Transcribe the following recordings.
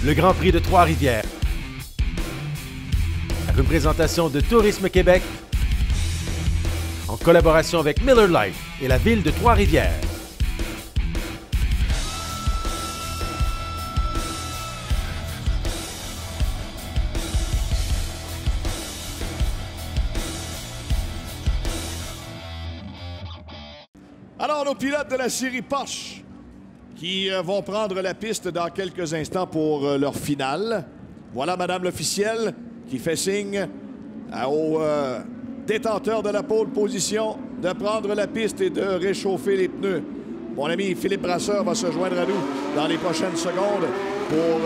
le Grand Prix de Trois-Rivières. Une présentation de Tourisme Québec en collaboration avec Miller Lite et la ville de Trois-Rivières. Alors, nos pilotes de la série Porsche qui vont prendre la piste dans quelques instants pour leur finale. Voilà Madame l'officielle qui fait signe au détenteur de la pole position de prendre la piste et de réchauffer les pneus. Mon ami Philippe Brasseur va se joindre à nous dans les prochaines secondes pour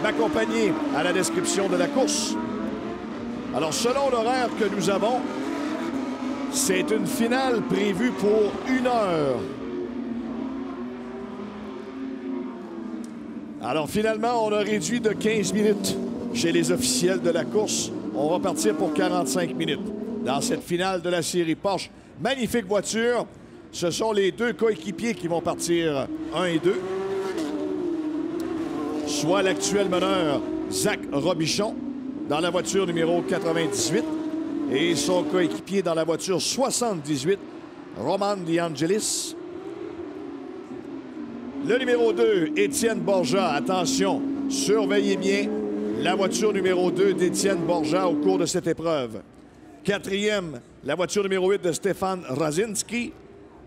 m'accompagner à la description de la course. Alors, selon l'horaire que nous avons, c'est une finale prévue pour 1 heure. Alors, finalement, on a réduit de 15 minutes chez les officiels de la course. On va partir pour 45 minutes dans cette finale de la série Porsche. Magnifique voiture. Ce sont les deux coéquipiers qui vont partir 1 et 2. Soit l'actuel meneur, Zach Robichon, dans la voiture numéro 98. Et son coéquipier dans la voiture 78, Roman DeAngelis. Le numéro 2, Étienne Borja. Attention, surveillez bien la voiture numéro 2 d'Étienne Borja au cours de cette épreuve. 4e, la voiture numéro 8 de Stéphane Razinski.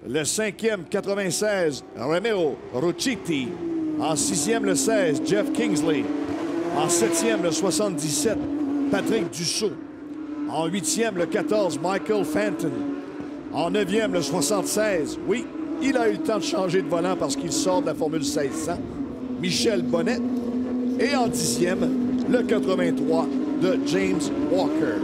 Le 5e, 96, Romero Ruccitti. En 6e, le 16, Jeff Kingsley. En 7e, le 77, Patrick Dussault. En 8e, le 14, Michael Fenton. En 9e, le 76. Oui, il a eu le temps de changer de volant parce qu'il sort de la Formule 1600. Michel Bonnet. Et en 10e, le 83 de James Walker.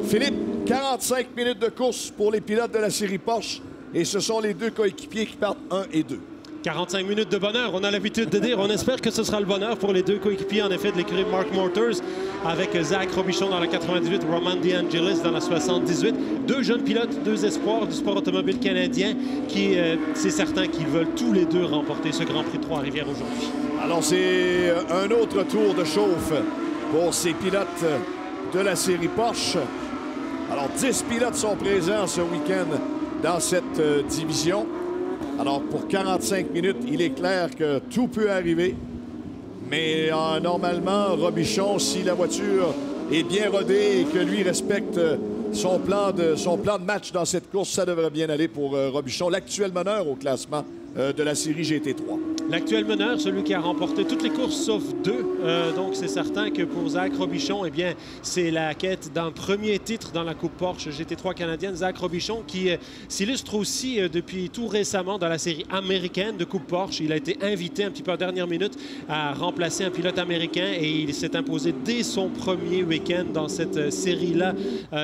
Philippe, 45 minutes de course pour les pilotes de la série Porsche. Et ce sont les deux coéquipiers qui partent 1 et 2. 45 minutes de bonheur, on a l'habitude de dire. On espère que ce sera le bonheur pour les deux coéquipiers, en effet, de l'écurie Mark Motors, avec Zach Robichon dans la 98, Roman DeAngelis dans la 78. Deux jeunes pilotes, deux espoirs du sport automobile canadien qui, c'est certain qu'ils veulent tous les deux remporter ce Grand Prix de Trois-Rivières aujourd'hui. Alors, c'est un autre tour de chauffe pour ces pilotes de la série Porsche. Alors, 10 pilotes sont présents ce week-end dans cette division. Alors, pour 45 minutes, il est clair que tout peut arriver. Mais normalement, Robichon, si la voiture est bien rodée et que lui respecte son plan de match dans cette course, ça devrait bien aller pour Robichon, l'actuel meneur au classement de la série GT3. L'actuel meneur, celui qui a remporté toutes les courses sauf 2. Donc, c'est certain que pour Zach Robichon, eh bien, c'est la quête d'un premier titre dans la Coupe Porsche GT3 canadienne. Zach Robichon qui s'illustre aussi depuis tout récemment dans la série américaine de Coupe Porsche. Il a été invité un petit peu en dernière minute à remplacer un pilote américain et il s'est imposé dès son premier week-end dans cette série-là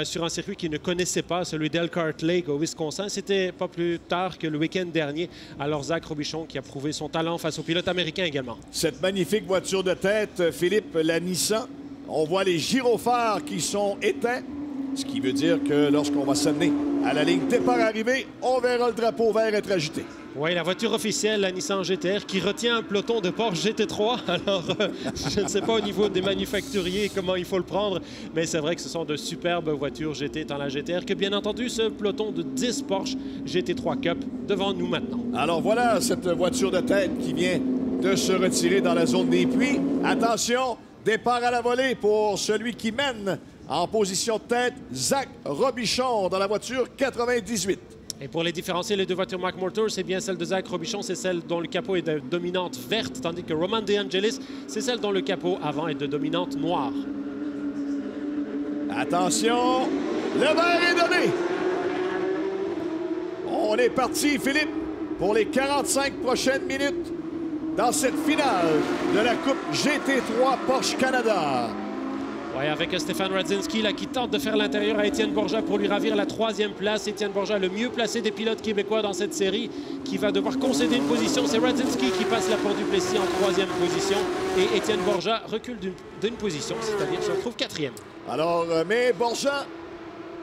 sur un circuit qu'il ne connaissait pas, celui d'Elkhart Lake au Wisconsin. C'était pas plus tard que le week-end dernier. Alors, Zach Robichon qui a prouvé son talent face aux pilotes américains également. Cette magnifique voiture de tête, Philippe, la Nissan, on voit les gyrophares qui sont éteints, ce qui veut dire que lorsqu'on va s'amener à la ligne départ-arrivée, on verra le drapeau vert être agité. Oui, la voiture officielle, la Nissan GT-R, qui retient un peloton de Porsche GT3. Alors, je ne sais pas au niveau des manufacturiers comment il faut le prendre, mais c'est vrai que ce sont de superbes voitures GT dans la GT-R, que bien entendu, ce peloton de 10 Porsche GT3 Cup devant nous maintenant. Alors voilà cette voiture de tête qui vient de se retirer dans la zone des puits. Attention, départ à la volée pour celui qui mène en position de tête, Zach Robichon dans la voiture 98. Et pour les différencier, les deux voitures Mark Motors, c'est bien celle de Zach Robichon, c'est celle dont le capot est de dominante verte, tandis que Roman DeAngelis, c'est celle dont le capot avant est de dominante noire. Attention, le vert est donné. On est parti, Philippe, pour les 45 prochaines minutes dans cette finale de la Coupe GT3 Porsche Canada. Oui, avec Stéphane Razinski là, qui tente de faire l'intérieur à Étienne Borja pour lui ravir la 3e place. Étienne Borja, le mieux placé des pilotes québécois dans cette série, qui va devoir concéder une position. C'est Razinski qui passe la porte du Plessis en 3e position. Et Étienne Borja recule d'une position, c'est-à-dire se retrouve 4e. Alors, mais Borja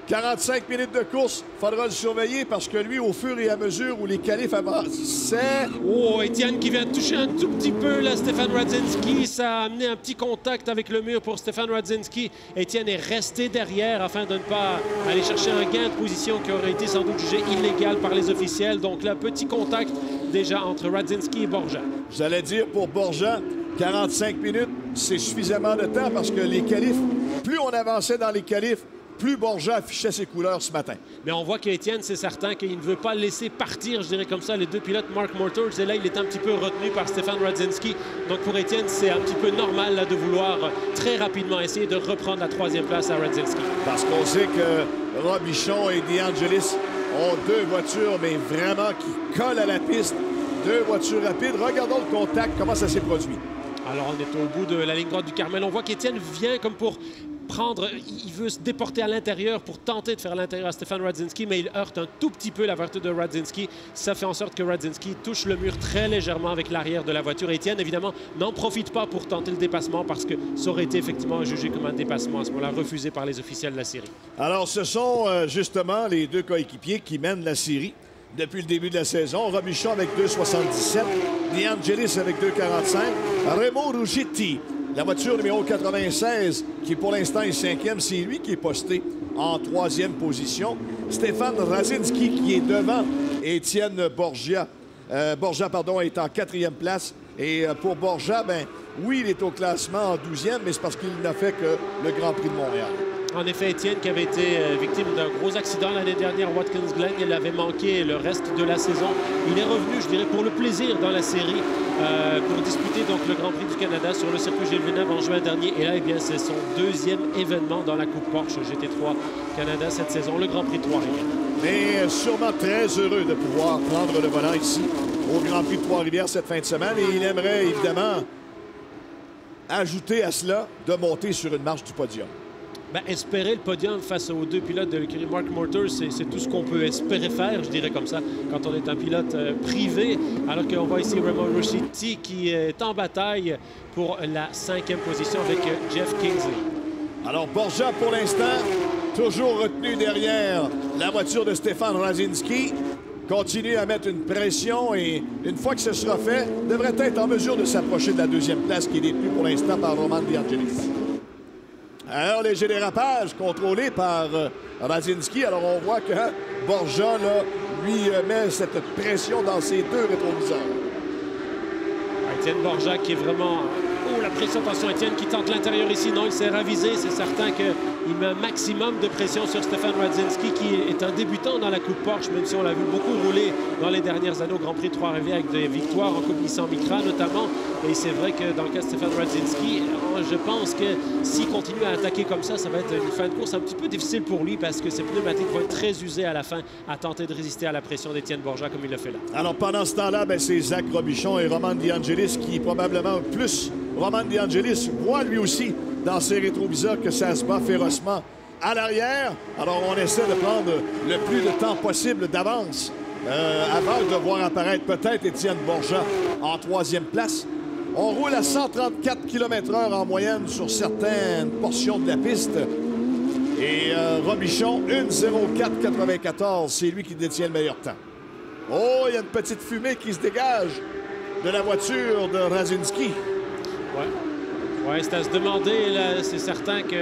45 minutes de course, il faudra le surveiller parce que lui, au fur et à mesure où les qualifs avançaient... Oh, Étienne qui vient de toucher un tout petit peu là, Stefan Radzinski. Ça a amené un petit contact avec le mur pour Stefan Radzinski. Étienne est resté derrière afin de ne pas aller chercher un gain de position qui aurait été sans doute jugé illégal par les officiels. Donc là, petit contact déjà entre Radzinski et Borja. J'allais dire pour Borja, 45 minutes, c'est suffisamment de temps parce que les qualifs, plus on avançait dans les qualifs, plus Borja affichait ses couleurs ce matin. Mais on voit qu'Étienne, c'est certain qu'il ne veut pas laisser partir, je dirais comme ça, les deux pilotes Mark Mortars. Et là, il est un petit peu retenu par Stefan Radzinski. Donc pour Étienne, c'est un petit peu normal là, de vouloir très rapidement essayer de reprendre la troisième place à Radzinski. Parce qu'on sait que Robichon et DeAngelis ont deux voitures, mais vraiment qui collent à la piste. Deux voitures rapides. Regardons le contact, comment ça s'est produit. Alors on est au bout de la ligne droite du Carmel. On voit qu'Étienne vient comme pour prendre, il veut se déporter à l'intérieur pour tenter de faire à l'intérieur à Stefan Radzinski, mais il heurte un tout petit peu la voiture de Radzinski. Ça fait en sorte que Radzinski touche le mur très légèrement avec l'arrière de la voiture. Étienne, évidemment, n'en profite pas pour tenter le dépassement parce que ça aurait été effectivement jugé comme un dépassement à ce moment-là, refusé par les officiels de la série. Alors, ce sont justement les deux coéquipiers qui mènent la série depuis le début de la saison. Robichon avec 2,77, DeAngelis avec 2,45, Remo Ruggiti, la voiture numéro 96, qui pour l'instant est cinquième, c'est lui qui est posté en troisième position. Stefan Radzinski qui est devant Étienne Borja. Borja, pardon, est en quatrième place. Et pour Borja, ben oui, il est au classement en 12e, mais c'est parce qu'il n'a fait que le Grand Prix de Montréal. En effet, Étienne qui avait été victime d'un gros accident l'année dernière à Watkins Glen, il avait manqué le reste de la saison. Il est revenu, je dirais, pour le plaisir dans la série pour disputer donc le Grand Prix du Canada sur le circuit Gilles Villeneuve en juin dernier. Et là, eh bien, c'est son deuxième événement dans la Coupe Porsche GT3 Canada cette saison, le Grand Prix de Trois-Rivières. Mais sûrement très heureux de pouvoir prendre le volant ici au Grand Prix de Trois-Rivières cette fin de semaine. Et il aimerait évidemment ajouter à cela de monter sur une marche du podium. Ben, espérer le podium face aux deux pilotes de l'écurie Mark Mortars, c'est tout ce qu'on peut espérer faire, je dirais comme ça, quand on est un pilote privé. Alors qu'on voit ici Remo Ruggiti qui est en bataille pour la cinquième position avec Jeff Kingsley. Alors Borja, pour l'instant, toujours retenu derrière la voiture de Stefan Radzinski, continue à mettre une pression et une fois que ce sera fait, devrait être en mesure de s'approcher de la deuxième place qui est détenue pour l'instant par Roman DeAngelis. Alors, léger dérapage contrôlé par Radzinski. Alors, on voit que Borja, là, lui, met cette pression dans ses deux rétroviseurs. Étienne Borja qui est vraiment... Oh, la pression, attention, Étienne qui tente l'intérieur ici. Non, il s'est ravisé. C'est certain qu'il met un maximum de pression sur Stefan Radzinski qui est un débutant dans la Coupe Porsche, même si on l'a vu beaucoup rouler dans les dernières années au Grand Prix de Trois-Rivières avec des victoires en Coupe Nissan Micra notamment. Et c'est vrai que dans le cas de Stefan Radzinski, je pense que s'il continue à attaquer comme ça, ça va être une fin de course un petit peu difficile pour lui parce que ses pneumatiques vont être très usés à la fin à tenter de résister à la pression d'Étienne Borja comme il le fait là. Alors pendant ce temps-là, c'est Zach Robichon et Roman DeAngelis qui probablement plus... Roman DeAngelis voit lui aussi dans ses rétroviseurs que ça se bat férocement à l'arrière. Alors on essaie de prendre le plus de temps possible d'avance avant de voir apparaître peut-être Étienne Borja en troisième place. On roule à 134 km/h en moyenne sur certaines portions de la piste. Et Robichon, 1:04,94. C'est lui qui détient le meilleur temps. Oh, il y a une petite fumée qui se dégage de la voiture de Radzinski. Ouais, c'est à se demander, là, c'est certain que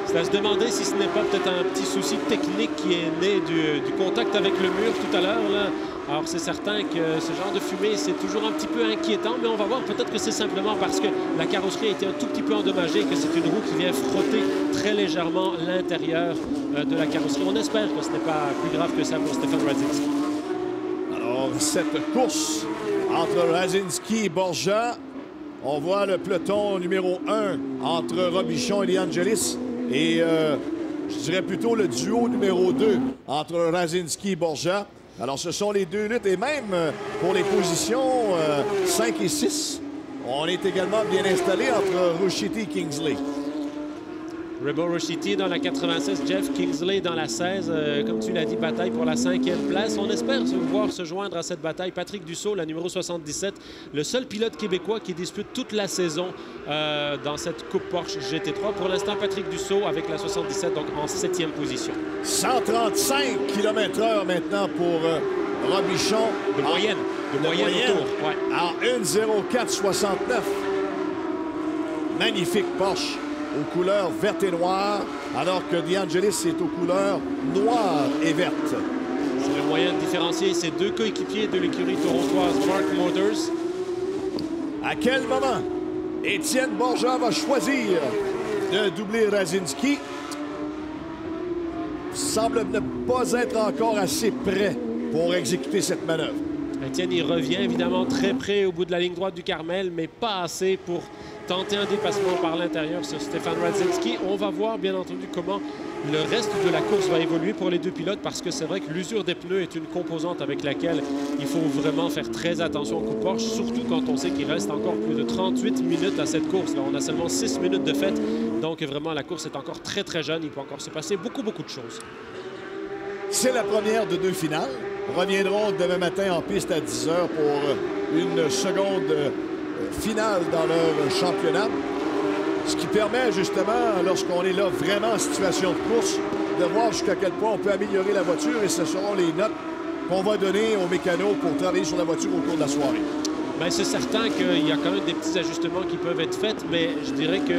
c'est à se demander si ce n'est pas peut-être un petit souci technique qui est né du contact avec le mur tout à l'heure. Alors, c'est certain que ce genre de fumée, c'est toujours un petit peu inquiétant, mais on va voir peut-être que c'est simplement parce que la carrosserie a été un tout petit peu endommagée, que c'est une roue qui vient frotter très légèrement l'intérieur de la carrosserie. On espère que ce n'est pas plus grave que ça pour Stefan Radzinski. Alors, cette course entre Radzinski et Borja, on voit le peloton numéro 1 entre Robichon et DeAngelis et je dirais plutôt le duo numéro 2 entre Radzinski et Borja. Alors, ce sont les deux luttes et même pour les positions 5 et 6, on est également bien installé entre Ruggiti et Kingsley. Rebo Rochiti dans la 96, Jeff Kingsley dans la 16. Comme tu l'as dit, bataille pour la 5e place. On espère voir se joindre à cette bataille Patrick Dussault, la numéro 77, le seul pilote québécois qui dispute toute la saison dans cette Coupe Porsche GT3. Pour l'instant, Patrick Dussault avec la 77, donc en 7e position. 135 km/h maintenant pour Robichon. De moyenne. De moyenne autour. Ouais. En 1,04,69. Magnifique Porsche aux couleurs vertes et noires, alors que DeAngelis est aux couleurs noires et vertes. C'est le moyen de différencier ses deux coéquipiers de l'écurie torontoise Mark Motors. À quel moment Étienne Borja va choisir de doubler Razinski? Semble ne pas être encore assez prêt pour exécuter cette manœuvre. Étienne, il revient évidemment très près au bout de la ligne droite du Carmel, mais pas assez pour tenter un dépassement par l'intérieur sur Stefan Radziński. On va voir bien entendu comment le reste de la course va évoluer pour les deux pilotes, parce que c'est vrai que l'usure des pneus est une composante avec laquelle il faut vraiment faire très attention au coup Porsche, surtout quand on sait qu'il reste encore plus de 38 minutes à cette course. Là, on a seulement 6 minutes de fête, donc vraiment la course est encore très très jeune. Il peut encore se passer beaucoup de choses. C'est la première de deux finales. Reviendront demain matin en piste à 10 h pour une seconde finale dans leur championnat. Ce qui permet justement, lorsqu'on est là vraiment en situation de course, de voir jusqu'à quel point on peut améliorer la voiture, et ce seront les notes qu'on va donner aux mécanos pour travailler sur la voiture au cours de la soirée. Bien, c'est certain qu'il y a quand même des petits ajustements qui peuvent être faits, mais je dirais qu'il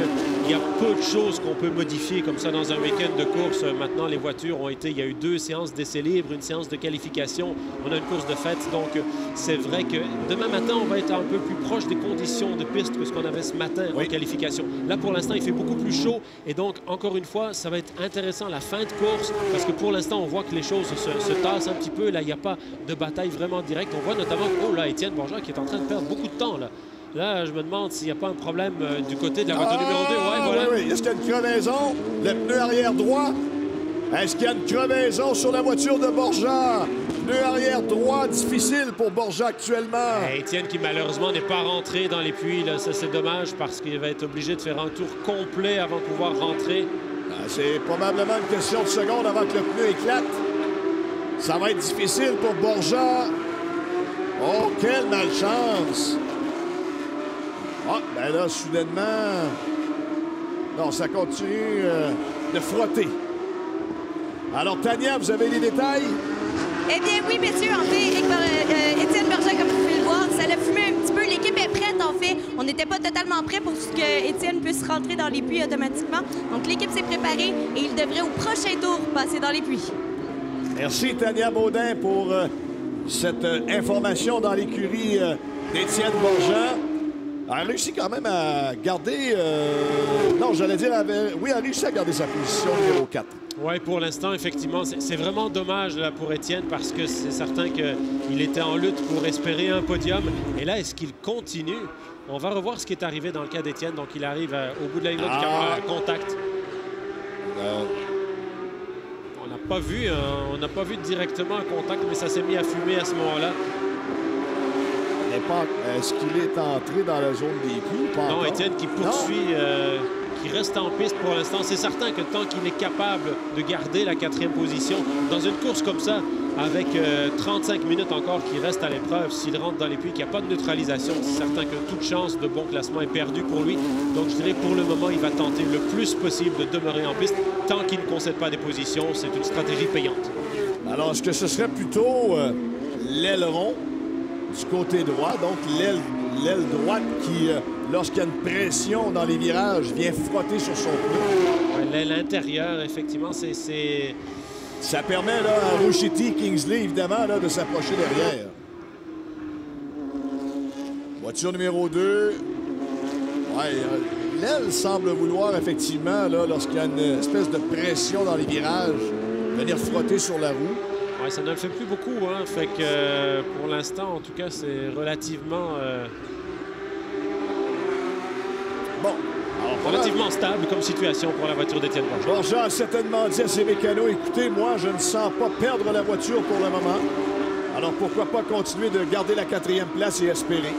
y a peu de choses qu'on peut modifier comme ça dans un week-end de course. Maintenant, les voitures ont été... Il y a eu 2 séances d'essais libres, une séance de qualification. On a une course de fête, donc c'est vrai que demain matin, on va être un peu plus proche des conditions de piste que ce qu'on avait ce matin en qualification. Là, pour l'instant, il fait beaucoup plus chaud, et donc, encore une fois, ça va être intéressant la fin de course, parce que pour l'instant, on voit que les choses se tassent un petit peu. Là, il n'y a pas de bataille vraiment directe. On voit notamment, oh là, Étienne Borja qui est en train de perdre beaucoup de temps, là. Là, je me demande s'il n'y a pas un problème du côté de la voiture numéro 2. Ouais, voilà. Oui. Est-ce qu'il y a une crevaison? Le pneu arrière droit. Est-ce qu'il y a une crevaison sur la voiture de Borja? Pneu arrière droit, difficile pour Borja actuellement. Étienne qui malheureusement n'est pas rentré dans les puits. Là. Ça, c'est dommage, parce qu'il va être obligé de faire un tour complet avant de pouvoir rentrer. C'est probablement une question de secondes avant que le pneu éclate. Ça va être difficile pour Borja. Oh, quelle malchance! Ah, ben là, soudainement... Non, ça continue de frotter. Alors, Tania, vous avez les détails? Eh bien, oui, messieurs. En fait, Étienne Borja, comme vous pouvez le voir, ça l'a fumé un petit peu. L'équipe est prête, en fait. On n'était pas totalement prêt pour que Étienne puisse rentrer dans les puits automatiquement. Donc, l'équipe s'est préparée et il devrait, au prochain tour, passer dans les puits. Merci, Tania Baudin, pour... cette information dans l'écurie d'Étienne Borja. Elle a réussi quand même à garder... non, j'allais dire... Oui, elle a réussi à garder sa position numéro 4. Oui, pour l'instant, effectivement, c'est vraiment dommage là, pour Étienne, parce que c'est certain qu'il était en lutte pour espérer un podium. Et là, est-ce qu'il continue? On va revoir ce qui est arrivé dans le cas d'Étienne. Donc, il arrive au bout de la ligne du contact. On n'a pas vu directement un contact, mais ça s'est mis à fumer à ce moment-là. Est-ce qu'il est entré dans la zone des puits? Non, Étienne qui poursuit, qui reste en piste pour l'instant. C'est certain que tant qu'il est capable de garder la 4e position dans une course comme ça, avec 35 minutes encore qui restent à l'épreuve, s'il rentre dans les puits, qu'il n'y a pas de neutralisation, c'est certain que toute chance de bon classement est perdue pour lui. Donc je dirais pour le moment, il va tenter le plus possible de demeurer en piste tant qu'il ne concède pas des positions. C'est une stratégie payante. Alors, est-ce que ce serait plutôt l'aileron du côté droit, donc l'aile droite qui, lorsqu'il y a une pression dans les virages, vient frotter sur son pneu? L'aile intérieure, effectivement, c'est... Ça permet là, à Rochiti, Kingsley, évidemment, là, de s'approcher derrière. Voiture numéro 2. Ouais, l'aile semble vouloir, effectivement, là, lorsqu'il y a une espèce de pression dans les virages, venir frotter sur la roue. Ouais, ça ne le fait plus beaucoup, hein. Fait que pour l'instant, en tout cas, c'est relativement... Bon. Relativement stable comme situation pour la voiture d'Étienne Borja. Borja a certainement dit à ses mécanos, écoutez, moi, je ne sens pas perdre la voiture pour le moment. Alors, pourquoi pas continuer de garder la 4e place et espérer?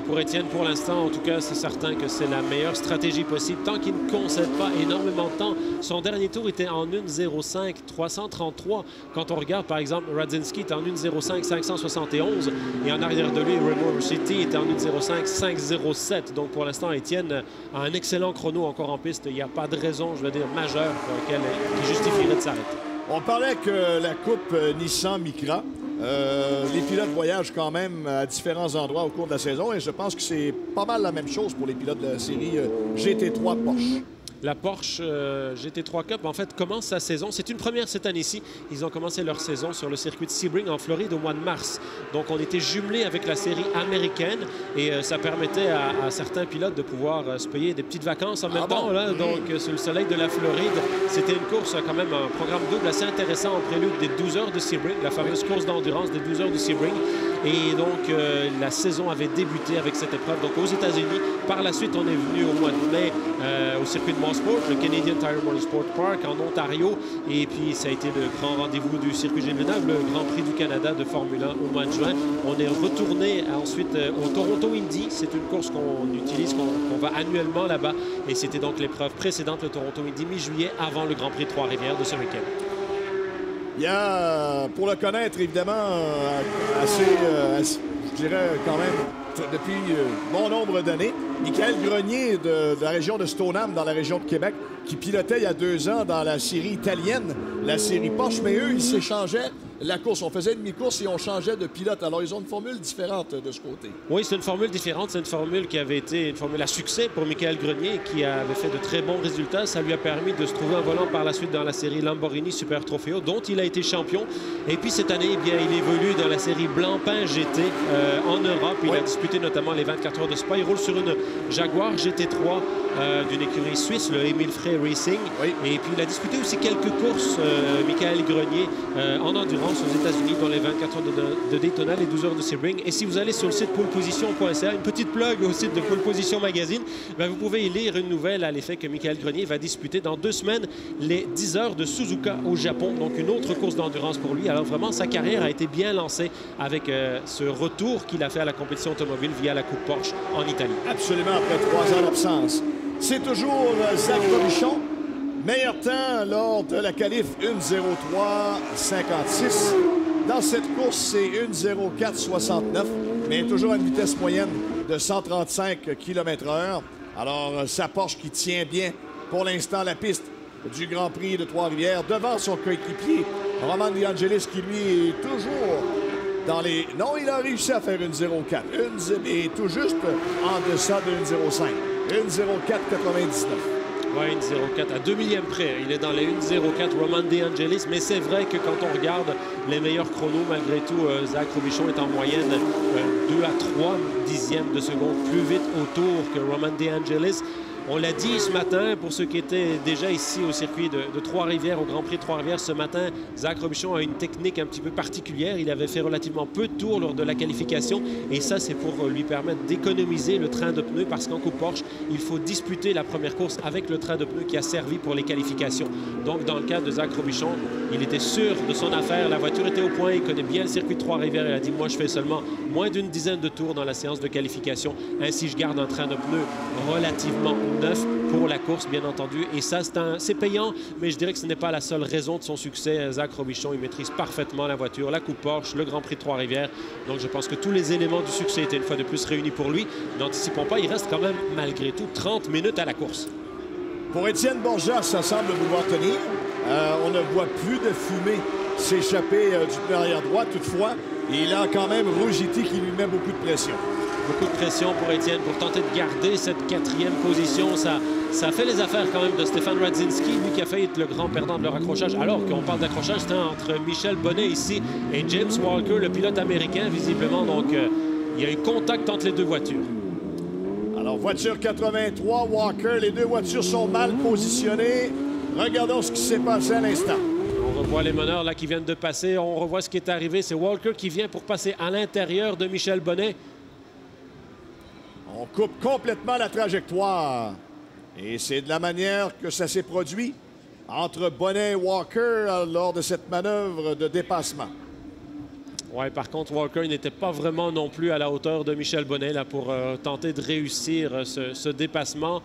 Pour Étienne, pour l'instant, en tout cas, c'est certain que c'est la meilleure stratégie possible. Tant qu'il ne concède pas énormément de temps, son dernier tour était en 1.05 333. Quand on regarde, par exemple, Radzinski était en 1.05 571 et en arrière de lui, Remo City était en 1.05 507. Donc pour l'instant, Étienne a un excellent chrono encore en piste. Il n'y a pas de raison, je veux dire, majeure qui justifierait de s'arrêter. On parlait que la Coupe Nissan Micra, les pilotes voyagent quand même à différents endroits au cours de la saison et je pense que c'est pas mal la même chose pour les pilotes de la série GT3 Porsche. La Porsche GT3 Cup, en fait, commence sa saison. C'est une première cette année-ci. Ils ont commencé leur saison sur le circuit de Sebring en Floride au mois de mars. Donc, on était jumelés avec la série américaine et ça permettait à certains pilotes de pouvoir se payer des petites vacances en même temps. Là, donc, sur le soleil de la Floride, c'était une course, quand même, un programme double assez intéressant en prélude des 12 heures de Sebring, la fameuse course d'endurance des 12 heures de Sebring. Et donc, la saison avait débuté avec cette épreuve donc aux États-Unis. Par la suite, on est venu au mois de mai au circuit de Mosport, le Canadian Tire Motorsport Park en Ontario. Et puis, ça a été le grand rendez-vous du circuit Gilles Villeneuve, le Grand Prix du Canada de Formule 1 au mois de juin. On est retourné ensuite au Toronto Indy. C'est une course qu'on utilise, qu'on va annuellement là-bas. Et c'était donc l'épreuve précédente, le Toronto Indy, mi-juillet, avant le Grand Prix de Trois-Rivières de ce week-end. Il y a, pour le connaître, évidemment, je dirais quand même, depuis bon nombre d'années, Michael Grenier de la région de Stoneham, dans la région de Québec, qui pilotait il y a 2 ans dans la série italienne, la série Porsche, mais eux, ils s'échangeaient la course. On faisait une demi-course et on changeait de pilote. Alors, ils ont une formule différente de ce côté. Oui, c'est une formule différente. C'est une formule qui avait été une formule à succès pour Michael Grenier, qui avait fait de très bons résultats. Ça lui a permis de se trouver un volant par la suite dans la série Lamborghini Super Trofeo, dont il a été champion. Et puis, cette année, eh bien, il évolue dans la série Blancpain GT en Europe. Il a disputé notamment les 24 heures de Spa. Il roule sur une Jaguar GT3 d'une écurie suisse, le Émile Frey Racing. Oui. Et puis, il a disputé aussi quelques courses, Michael Grenier, en endurance aux États-Unis, dans les 24 heures de Daytona, les 12 heures de Sebring. Et si vous allez sur le site poleposition.ca, une petite plug au site de Pole Position Magazine, ben vous pouvez y lire une nouvelle à l'effet que Michael Grenier va disputer dans 2 semaines les 10 heures de Suzuka au Japon. Donc, une autre course d'endurance pour lui. Alors, vraiment, sa carrière a été bien lancée avec ce retour qu'il a fait à la compétition automobile via la Coupe Porsche en Italie. Absolument, après 3 ans d'absence. C'est toujours Zach Robichon. Meilleur temps lors de la qualif 1.03.56. Dans cette course, c'est 1.04.69, mais toujours à une vitesse moyenne de 135 km/h. Alors, sa Porsche qui tient bien pour l'instant la piste du Grand Prix de Trois-Rivières devant son coéquipier Roman De Angelis qui, lui, est toujours dans les... Non, il a réussi à faire 1.04. Et tout juste en deçà de 1.05. 1.04.99. Oui, 1.04 à 2 millièmes près. Il est dans les 1.04 Roman De Angelis. Mais c'est vrai que quand on regarde les meilleurs chronos, malgré tout, Zach Robichon est en moyenne 2 à 3 dixièmes de seconde plus vite au tour que Roman De Angelis. On l'a dit ce matin, pour ceux qui étaient déjà ici au circuit de Trois-Rivières, au Grand Prix de Trois-Rivières ce matin, Zach Robichon a une technique un petit peu particulière. Il avait fait relativement peu de tours lors de la qualification et ça, c'est pour lui permettre d'économiser le train de pneus parce qu'en Coupe Porsche, il faut disputer la première course avec le train de pneus qui a servi pour les qualifications. Donc, dans le cas de Zach Robichon, il était sûr de son affaire. La voiture était au point. Il connaît bien le circuit de Trois-Rivières. Il a dit, moi, je fais seulement moins d'une dizaine de tours dans la séance de qualification. Ainsi, je garde un train de pneus relativement neuf pour la course, bien entendu. Et ça, c'est payant, mais je dirais que ce n'est pas la seule raison de son succès. Zach Robichon, il maîtrise parfaitement la voiture, la Coupe Porsche, le Grand Prix de Trois-Rivières. Donc, je pense que tous les éléments du succès étaient une fois de plus réunis pour lui. N'anticipons pas, il reste quand même, malgré tout, 30 minutes à la course. Pour Étienne Borja, ça semble pouvoir tenir. On ne voit plus de fumée s'échapper du pneu arrière droit. Toutefois, il a quand même Rougiti qui lui met beaucoup de pression. Beaucoup de pression pour Étienne pour tenter de garder cette 4e position. Ça fait les affaires quand même de Stefan Radzinski, lui qui a failli être le grand perdant de leur accrochage. Alors qu'on parle d'accrochage, c'était entre Michel Bonnet ici et James Walker, le pilote américain, visiblement. Donc, il y a eu contact entre les deux voitures. Alors, voiture 83, Walker. Les deux voitures sont mal positionnées. Regardons ce qui s'est passé à l'instant. On revoit les meneurs là qui viennent de passer. On revoit ce qui est arrivé. C'est Walker qui vient pour passer à l'intérieur de Michel Bonnet. On coupe complètement la trajectoire. Et c'est de la manière que ça s'est produit entre Bonnet et Walker lors de cette manœuvre de dépassement. Ouais, par contre, Walker n'était pas vraiment non plus à la hauteur de Michel Bonnet là, pour tenter de réussir ce dépassement.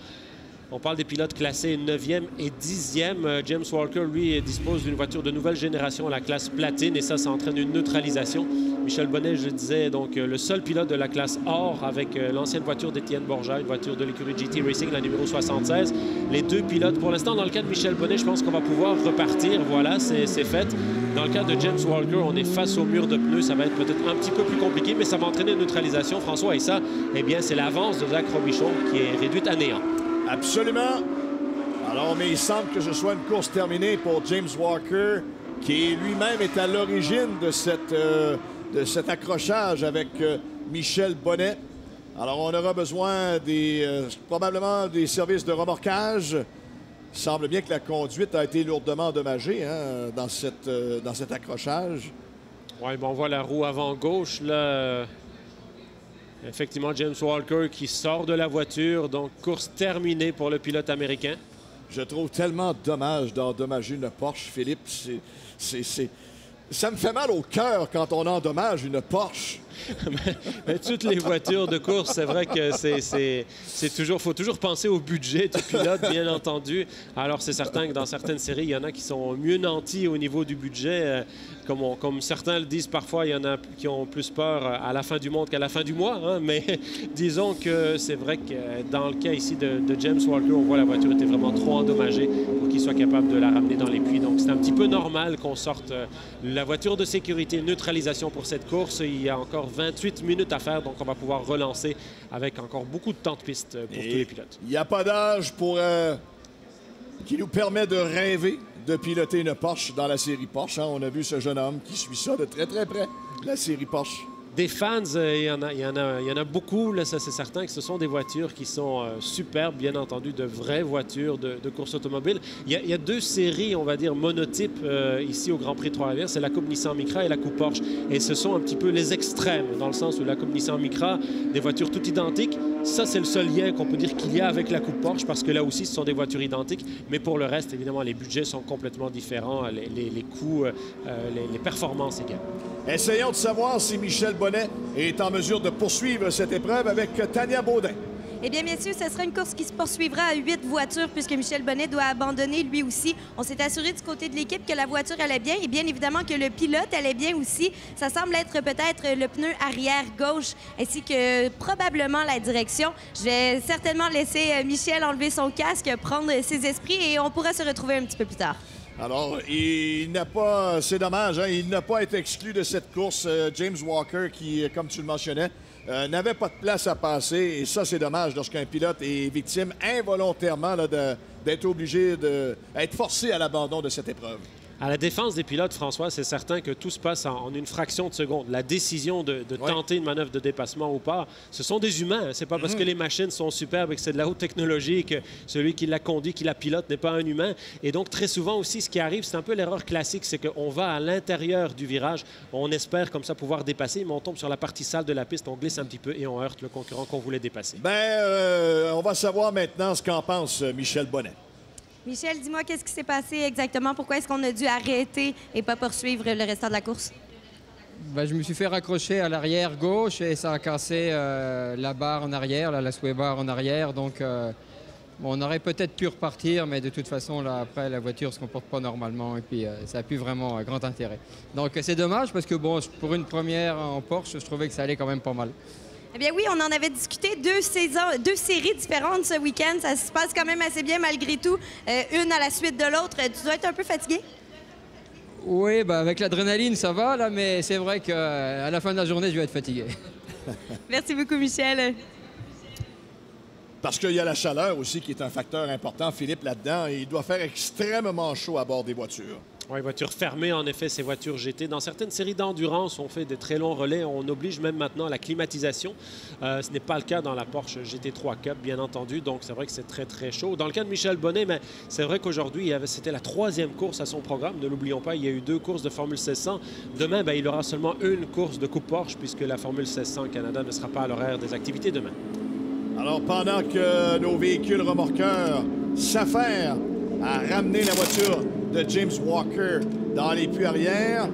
On parle des pilotes classés 9e et 10e. James Walker, lui, dispose d'une voiture de nouvelle génération, la classe platine, et ça entraîne une neutralisation. Michel Bonnet, je disais, donc le seul pilote de la classe or avec l'ancienne voiture d'Étienne Borja, une voiture de l'écurie GT Racing, la numéro 76. Les deux pilotes, pour l'instant, dans le cas de Michel Bonnet, je pense qu'on va pouvoir repartir. Voilà, c'est fait. Dans le cas de James Walker, on est face au mur de pneus. Ça va être peut-être un petit peu plus compliqué, mais ça va entraîner une neutralisation, François. Et ça, eh bien, c'est l'avance de Zach Robichon qui est réduite à néant. Absolument. Alors, mais il semble que ce soit une course terminée pour James Walker, qui lui-même est à l'origine de cet accrochage avec Michel Bonnet. Alors, on aura besoin probablement des services de remorquage. Il semble bien que la conduite a été lourdement endommagée dans cet accrochage. Oui, bon, on voit la roue avant gauche, là. Effectivement, James Walker qui sort de la voiture. Donc, course terminée pour le pilote américain. Je trouve tellement dommage d'endommager une Porsche, Philippe. Ça me fait mal au cœur quand on endommage une Porsche. Mais toutes les voitures de course, c'est vrai que faut toujours penser au budget du pilote, bien entendu. Alors, c'est certain que dans certaines séries, il y en a qui sont mieux nantis au niveau du budget. Comme certains le disent parfois, il y en a qui ont plus peur à la fin du monde qu'à la fin du mois. Hein? Mais disons que c'est vrai que dans le cas ici de James Walker, on voit la voiture était vraiment trop endommagée pour qu'il soit capable de la ramener dans les puits. Donc, c'est un petit peu normal qu'on sorte la voiture de sécurité, neutralisation pour cette course. Il y a encore 28 minutes à faire, donc on va pouvoir relancer avec encore beaucoup de temps de piste pour tous les pilotes. Il n'y a pas d'âge qui nous permet de rêver de piloter une Porsche dans la série Porsche. Hein? On a vu ce jeune homme qui suit ça de très, très près, la série Porsche. Des fans, il y en a beaucoup, là, ça c'est certain que ce sont des voitures qui sont superbes, bien entendu, de vraies voitures de course automobile. Il y a deux séries, on va dire, monotypes ici au Grand Prix Trois-Rivières, c'est la Coupe Nissan Micra et la Coupe Porsche. Et ce sont un petit peu les extrêmes, dans le sens où la Coupe Nissan Micra, des voitures toutes identiques, ça c'est le seul lien qu'on peut dire qu'il y a avec la Coupe Porsche, parce que là aussi ce sont des voitures identiques, mais pour le reste, évidemment, les budgets sont complètement différents, les coûts, les performances également. Essayons de savoir si Michel Bonnet est en mesure de poursuivre cette épreuve avec Tania Baudin. Eh bien, messieurs, ce sera une course qui se poursuivra à 8 voitures puisque Michel Bonnet doit abandonner lui aussi. On s'est assuré du côté de l'équipe que la voiture allait bien et bien évidemment que le pilote allait bien aussi. Ça semble être peut-être le pneu arrière gauche ainsi que probablement la direction. Je vais certainement laisser Michel enlever son casque, prendre ses esprits et on pourra se retrouver un petit peu plus tard. Alors, c'est dommage, hein, il n'a pas été exclu de cette course. James Walker, qui, comme tu le mentionnais, n'avait pas de place à passer. Et ça, c'est dommage lorsqu'un pilote est victime involontairement d'être obligé d'être forcé à l'abandon de cette épreuve. À la défense des pilotes, François, c'est certain que tout se passe en une fraction de seconde. La décision de tenter une manœuvre de dépassement ou pas, ce sont des humains. C'est pas parce que les machines sont superbes et que c'est de la haute technologie que celui qui la conduit, qui la pilote, n'est pas un humain. Et donc, très souvent aussi, ce qui arrive, c'est un peu l'erreur classique, c'est qu'on va à l'intérieur du virage. On espère comme ça pouvoir dépasser, mais on tombe sur la partie sale de la piste, on glisse un petit peu et on heurte le concurrent qu'on voulait dépasser. On va savoir maintenant ce qu'en pense Michel Bonnet. Michel, dis-moi, qu'est-ce qui s'est passé exactement? Pourquoi est-ce qu'on a dû arrêter et pas poursuivre le restant de la course? Je me suis fait raccrocher à l'arrière gauche et ça a cassé la barre en arrière, la sway bar en arrière. Donc, on aurait peut-être pu repartir, mais de toute façon, là, après, la voiture ne se comporte pas normalement et puis ça n'a plus vraiment grand intérêt. Donc, c'est dommage parce que, bon, pour une première en Porsche, je trouvais que ça allait quand même pas mal. Eh bien oui, on en avait discuté deux séries différentes ce week-end. Ça se passe quand même assez bien malgré tout, une à la suite de l'autre. Tu dois être un peu fatigué? Oui, avec l'adrénaline, ça va, là, mais c'est vrai qu'à la fin de la journée, je vais être fatigué. Merci beaucoup, Michel. Parce qu'il y a la chaleur aussi qui est un facteur important, Philippe, là-dedans. Il doit faire extrêmement chaud à bord des voitures. Oui, voiture fermée, en effet, ces voitures GT. Dans certaines séries d'endurance, on fait des très longs relais. On oblige même maintenant à la climatisation. Ce n'est pas le cas dans la Porsche GT3 Cup, bien entendu. Donc, c'est vrai que c'est très, très chaud. Dans le cas de Michel Bonnet, c'est vrai qu'aujourd'hui, c'était la 3e course à son programme. Ne l'oublions pas, il y a eu 2 courses de Formule 1600. Demain, il aura seulement une course de Coupe Porsche puisque la Formule 1600 Canada ne sera pas à l'horaire des activités demain. Alors, pendant que nos véhicules remorqueurs s'affairent à ramener la voiture de James Walker dans les puits arrière,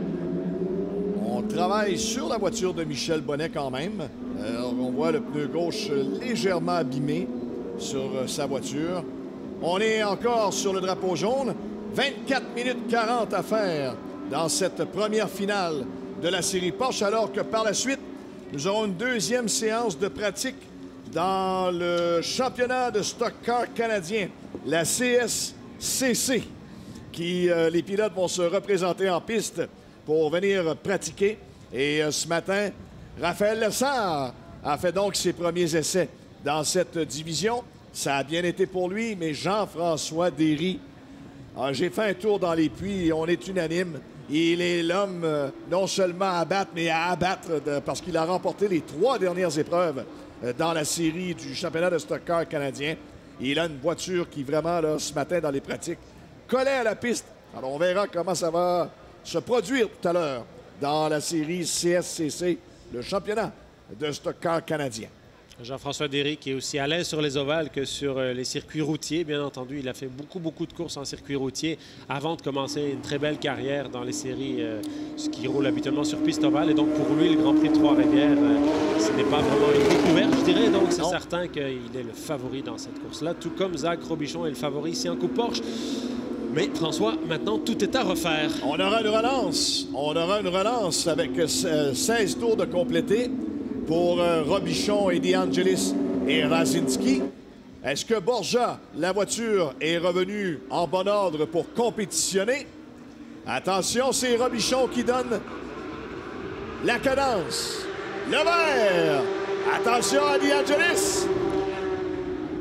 on travail sur la voiture de Michel Bonnet quand même. On voit le pneu gauche légèrement abîmé sur sa voiture. On est encore sur le drapeau jaune. 24 minutes 40 à faire dans cette première finale de la série Porsche, alors que par la suite, nous aurons une deuxième séance de pratique dans le championnat de stock car canadien, la CSCC, qui les pilotes vont se représenter en piste pour venir pratiquer. Et ce matin, Raphaël Lessard a fait donc ses premiers essais dans cette division. Ça a bien été pour lui, mais Jean-François Derry, j'ai fait un tour dans les puits et on est unanime. Il est l'homme non seulement à battre, mais à abattre parce qu'il a remporté les 3 dernières épreuves dans la série du championnat de stock car canadien. Il a une voiture qui vraiment, là, ce matin, dans les pratiques, collait à la piste. Alors, on verra comment ça va se produire tout à l'heure dans la série CSCC, le championnat de stock car canadien. Jean-François Derry qui est aussi à l'aise sur les ovales que sur les circuits routiers. Bien entendu, il a fait beaucoup de courses en circuit routier avant de commencer une très belle carrière dans les séries ce qui roule habituellement sur piste ovale. Et donc, pour lui, le Grand Prix de Trois-Rivières, ce n'est pas vraiment une découverte, je dirais. Donc, c'est certain qu'il est le favori dans cette course-là, tout comme Zach Robichon est le favori ici en Coupe Porsche. Mais François, maintenant, tout est à refaire. On aura une relance. On aura une relance avec 16 tours de complétés pour Robichon et DeAngelis et Rasinski. Est-ce que Borja, la voiture, est revenue en bon ordre pour compétitionner? Attention, c'est Robichon qui donne la cadence. Le vert. Attention à DeAngelis.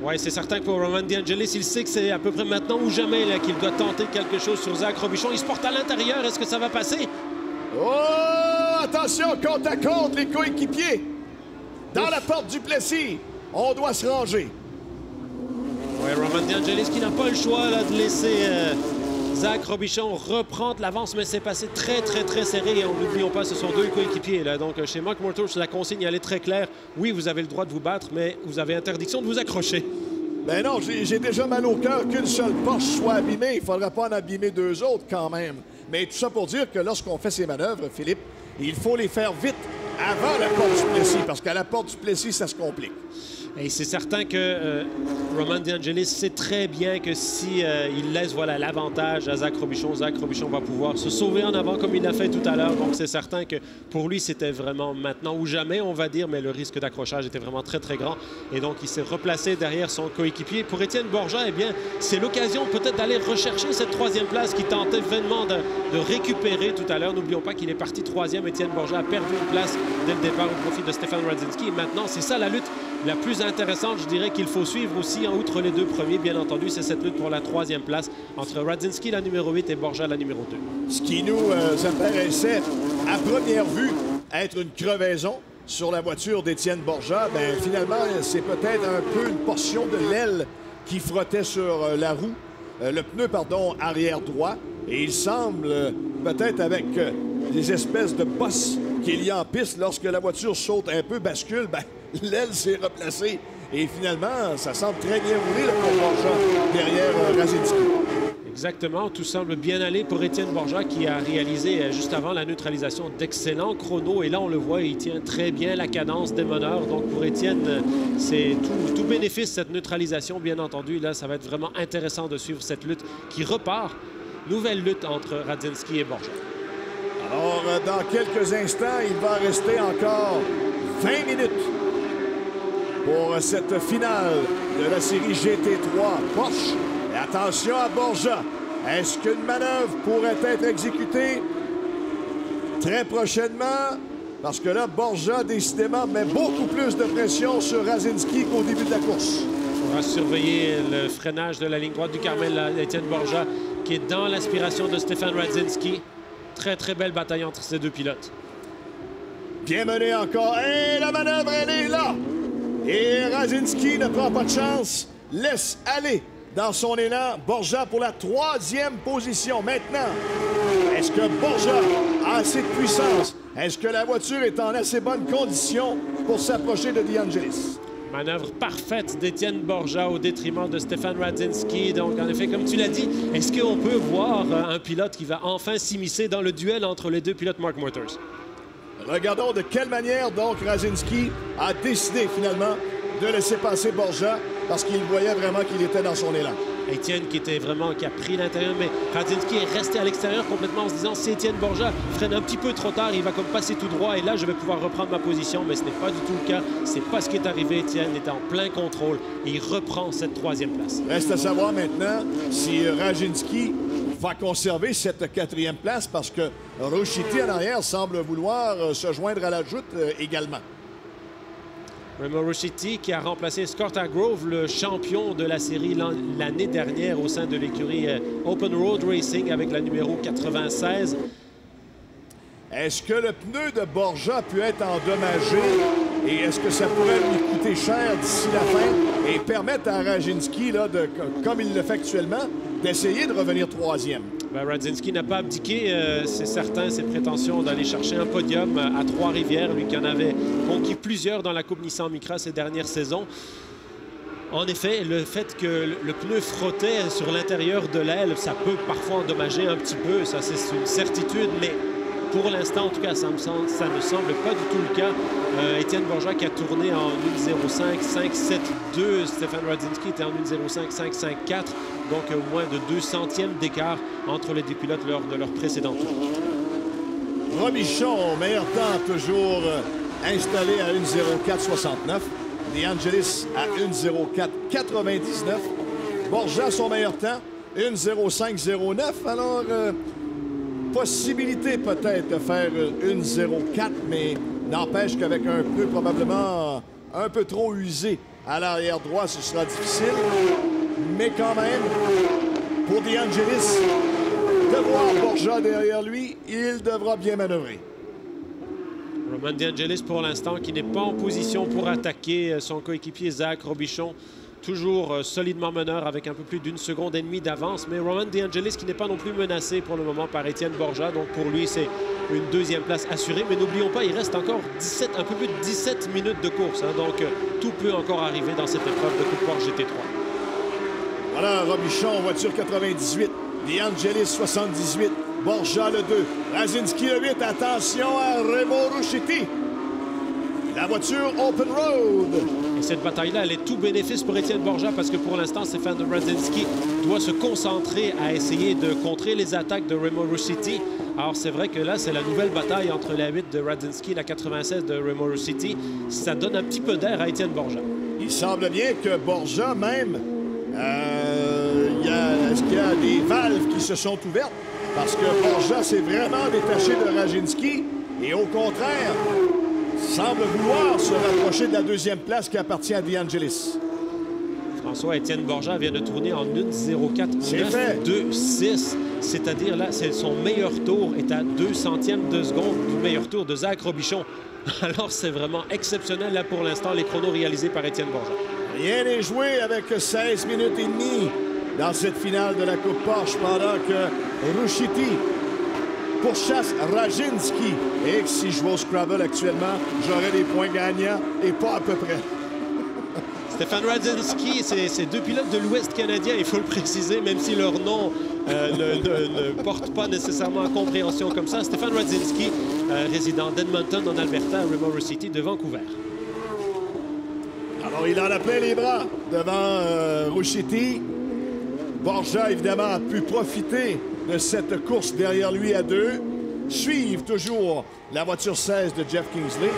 Oui, c'est certain que pour Roman DeAngelis, il sait que c'est à peu près maintenant ou jamais qu'il doit tenter quelque chose sur Zach Robichon. Il se porte à l'intérieur. Est-ce que ça va passer? Oh! Attention, compte à compte, les coéquipiers. Dans la porte du Plessis, on doit se ranger. Oui, Roman DeAngelis qui n'a pas le choix là, de laisser Zach Robichon reprendre l'avance, mais c'est passé très serré. Et n'oublions pas, ce sont 2 coéquipiers. Là. Donc, chez Mark Motors, la consigne, elle est très claire. Oui, vous avez le droit de vous battre, mais vous avez interdiction de vous accrocher. Ben non, j'ai déjà mal au cœur qu'une seule Porsche soit abîmée. Il ne faudra pas en abîmer 2 autres quand même. Mais tout ça pour dire que lorsqu'on fait ces manœuvres, Philippe, il faut les faire vite avant la porte du Plessis, parce qu'à la porte du Plessis, ça se complique. Et c'est certain que Roman DeAngelis sait très bien que si il laisse l'avantage à Zach Robichon va pouvoir se sauver en avant comme il l'a fait tout à l'heure. Donc c'est certain que pour lui, c'était vraiment maintenant ou jamais, on va dire, mais le risque d'accrochage était vraiment très grand. Et donc il s'est replacé derrière son coéquipier. Pour Étienne Borja, eh bien, c'est l'occasion peut-être d'aller rechercher cette 3e place qu'il tentait vainement de récupérer tout à l'heure. N'oublions pas qu'il est parti 3e. Étienne Borja a perdu une place dès le départ au profit de Stefan Radzinski. Et maintenant, c'est ça la lutte la plus intéressante, je dirais, qu'il faut suivre aussi, en outre les 2 premiers, bien entendu, c'est cette lutte pour la 3e place entre Radzinski, la numéro 8, et Borja, la numéro 2. Ce qui nous apparaissait, à première vue, être une crevaison sur la voiture d'Étienne Borja, bien, finalement, c'est peut-être un peu une portion de l'aile qui frottait sur la roue, le pneu, pardon, arrière droit. Et il semble, peut-être avec des espèces de bosses qu'il y a en piste, lorsque la voiture saute un peu, bascule, bien, l'aile s'est replacée. Et finalement, ça semble très bien rouler pour Borja derrière Rasinski. Exactement. Tout semble bien aller pour Étienne Borja qui a réalisé juste avant la neutralisation d'excellents chronos. Et là, on le voit, il tient très bien la cadence des meneurs. Donc pour Étienne, c'est tout bénéfice cette neutralisation, bien entendu. Là, ça va être vraiment intéressant de suivre cette lutte qui repart. Nouvelle lutte entre Radzinski et Borja. Alors, dans quelques instants, il va rester encore 20 minutes pour cette finale de la série GT3 Porsche. Et attention à Borja. Est-ce qu'une manœuvre pourrait être exécutée très prochainement? Parce que là, Borja, décidément, met beaucoup plus de pression sur Rasinski qu'au début de la course. On va surveiller le freinage de la ligne droite du Carmel, Étienne Borja, qui est dans l'aspiration de Stefan Radzinski. Très belle bataille entre ces 2 pilotes. Bien mené encore. Et la manœuvre, elle est là. Et Rasinski ne prend pas de chance. Laisse aller dans son élan Borja pour la 3e position. Maintenant, est-ce que Borja a assez de puissance? Est-ce que la voiture est en assez bonne condition pour s'approcher de DeAngelis? Manœuvre parfaite d'Étienne Borja au détriment de Stefan Radzinski. Donc, en effet, comme tu l'as dit, est-ce qu'on peut voir un pilote qui va enfin s'immiscer dans le duel entre les 2 pilotes Mark Motors? Regardons de quelle manière, donc, Radzinski a décidé, finalement, de laisser passer Borja parce qu'il voyait vraiment qu'il était dans son élan. Étienne qui a pris l'intérieur, mais Radzinski est resté à l'extérieur complètement en se disant si Étienne Borja freine un petit peu trop tard, il va comme passer tout droit et là je vais pouvoir reprendre ma position, mais ce n'est pas du tout le cas. C'est pas ce qui est arrivé. Étienne est en plein contrôle et il reprend cette 3e place. Reste à savoir maintenant si Radzinski va conserver cette 4e place parce que Rushiti en arrière semble vouloir se joindre à la joute également. Remo Rushiti qui a remplacé Scott Hargrove, le champion de la série l'année dernière au sein de l'écurie Open Road Racing avec la numéro 96. Est-ce que le pneu de Borja peut être endommagé et est-ce que ça pourrait lui coûter cher d'ici la fin et permettre à Radzinski, là, comme il le fait actuellement, d'essayer de revenir 3e? Radzinski n'a pas abdiqué, c'est certain, ses prétentions d'aller chercher un podium à Trois-Rivières, lui qui en avait conquis plusieurs dans la Coupe Nissan Micra ces dernières saisons. En effet, le fait que le pneu frottait sur l'intérieur de l'aile, ça peut parfois endommager un petit peu, ça c'est une certitude, mais pour l'instant, en tout cas, ça ne semble pas du tout le cas. Étienne Borja qui a tourné en 1.05, 5.72. Stéphane Radzinski était en 1.05, 5.54. Donc, moins de 2 centièmes d'écart entre les deux pilotes lors de leur précédent tour. Robichon, meilleur temps toujours installé à 1.04.69. De Angelis à 1.04.99. Borja, son meilleur temps, 1.05.09. Alors, possibilité peut-être de faire 1.04, mais n'empêche qu'avec un pneu probablement un peu trop usé à l'arrière droit, ce sera difficile. Mais quand même, pour De Angelis, de voir Borja derrière lui, il devra bien manœuvrer. Roman De Angelis, pour l'instant, qui n'est pas en position pour attaquer son coéquipier Zach Robichon. Toujours solidement meneur avec un peu plus d'1,5 seconde d'avance. Mais Roman De Angelis qui n'est pas non plus menacé pour le moment par Étienne Borja. Donc pour lui, c'est une 2e place assurée. Mais n'oublions pas, il reste encore un peu plus de 17 minutes de course. Donc tout peut encore arriver dans cette épreuve de Coupe Porsche GT3. Voilà, Robichon, voiture 98. De Angelis, 78. Borja, le 2. Radzinski, le 8. Attention à Remo Rushiti. La voiture Open Road. Et cette bataille-là, elle est tout bénéfice pour Étienne Borja parce que pour l'instant, Stéphane Radzinski doit se concentrer à essayer de contrer les attaques de Remo Rushiti. Alors, c'est vrai que là, c'est la nouvelle bataille entre la 8 de Radzinski et la 96 de Remo Rushiti. Ça donne un petit peu d'air à Étienne Borja. Il semble bien que Borja, même, est-ce qu'il y a des valves qui se sont ouvertes? Parce que Borja s'est vraiment détaché de Radzinski et au contraire, semble vouloir se rapprocher de la 2e place qui appartient à De Angelis. François-Étienne Borja vient de tourner en 1.04.926. C'est-à-dire, là, son meilleur tour est à 2 centièmes de seconde du meilleur tour de Zach Robichon. Alors, c'est vraiment exceptionnel, là, pour l'instant, les chronos réalisés par Étienne Borja. Rien n'est joué avec 16 minutes et demie dans cette finale de la Coupe Porsche pendant que Rushiti pourchasse Radzinski. Et que si je joue au Scrabble actuellement, j'aurais des points gagnants et pas à peu près. Stéphane Radzinski, c'est 2 pilotes de l'Ouest canadien, il faut le préciser, même si leur nom ne porte pas nécessairement à compréhension comme ça. Stéphane Radzinski, résident d'Edmonton en Alberta, Remo Rushiti de Vancouver. Alors, il en a plein les bras devant Rushiti. Borja, évidemment, a pu profiter de cette course derrière lui à 2. Suivent toujours la voiture 16 de Jeff Kingsley,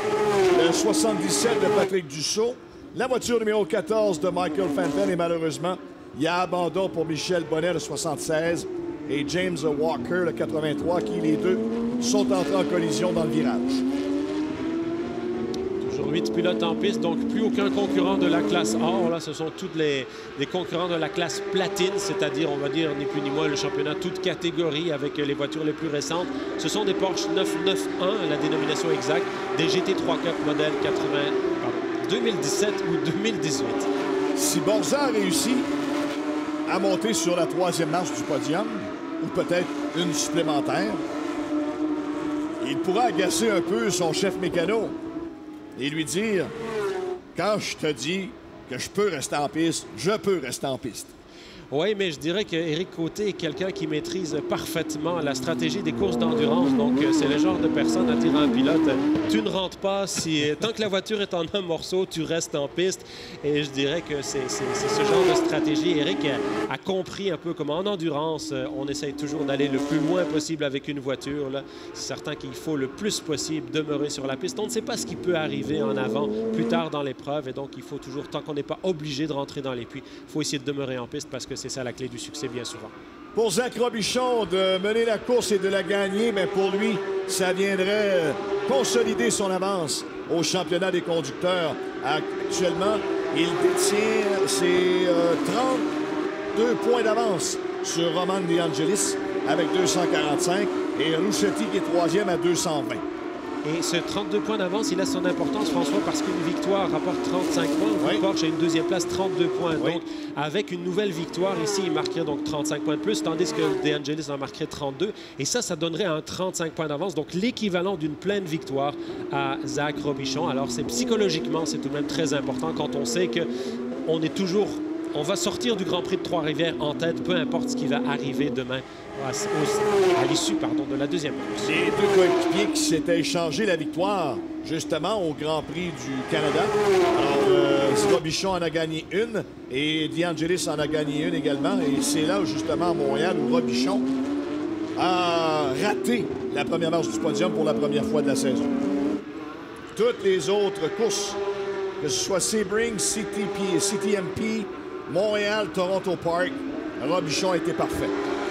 le 77 de Patrick Dussault, la voiture numéro 14 de Michael Fenton et malheureusement, il y a abandon pour Michel Bonnet, le 76, et James Walker, le 83, qui les deux sont entrés en collision dans le virage. Toujours 8 pilotes en piste, donc plus aucun concurrent de la classe or. Là, ce sont tous les concurrents de la classe platine, c'est-à-dire, on va dire, ni plus ni moins, le championnat toute catégorie avec les voitures les plus récentes. Ce sont des Porsche 991, la dénomination exacte, des GT3 Cup modèle 2017 ou 2018. Si Borja a réussi à monter sur la 3e marche du podium, ou peut-être une supplémentaire, il pourra agacer un peu son chef mécano et lui dire « Quand je te dis que je peux rester en piste, je peux rester en piste. » Oui, mais je dirais qu'Éric Côté est quelqu'un qui maîtrise parfaitement la stratégie des courses d'endurance. Donc, c'est le genre de personne à dire à un pilote, tu ne rentres pas. Tant que la voiture est en un morceau, tu restes en piste. Et je dirais que c'est ce genre de stratégie. Éric a compris un peu comment en endurance, on essaye toujours d'aller le plus loin possible avec une voiture. C'est certain qu'il faut le plus possible demeurer sur la piste. On ne sait pas ce qui peut arriver en avant plus tard dans l'épreuve. Et donc, il faut toujours, tant qu'on n'est pas obligé de rentrer dans les puits, il faut essayer de demeurer en piste parce que c'est ça la clé du succès bien souvent. Pour Zach Robichon, de mener la course et de la gagner, mais pour lui, ça viendrait consolider son avance au championnat des conducteurs. Actuellement, il détient ses 32 points d'avance sur Roman De Angelis avec 245 et Rouchetti qui est troisième à 220. Et ce 32 points d'avance, il a son importance, François, parce qu'une victoire rapporte 35 points. Oui. Porsche a une deuxième place, 32 points. Oui. Donc, avec une nouvelle victoire ici, il marquerait donc 35 points de plus, tandis que De Angelis en marquerait 32. Et ça donnerait un 35 points d'avance, donc l'équivalent d'une pleine victoire à Zach Robichon. Alors, psychologiquement, c'est tout de même très important quand on sait qu'on est toujours... On va sortir du Grand Prix de Trois-Rivières en tête, peu importe ce qui va arriver demain à l'issue de la deuxième course. Les deux coéquipiers qui s'étaient échangé la victoire, justement, au Grand Prix du Canada. Alors, Robichon en a gagné une et De Angelis en a gagné une également. Et c'est là, justement, à Montréal, où Robichon a raté la première marche du podium pour la première fois de la saison. Toutes les autres courses, que ce soit Sebring, CTMP, Montréal, Toronto Park, Robichon était parfait.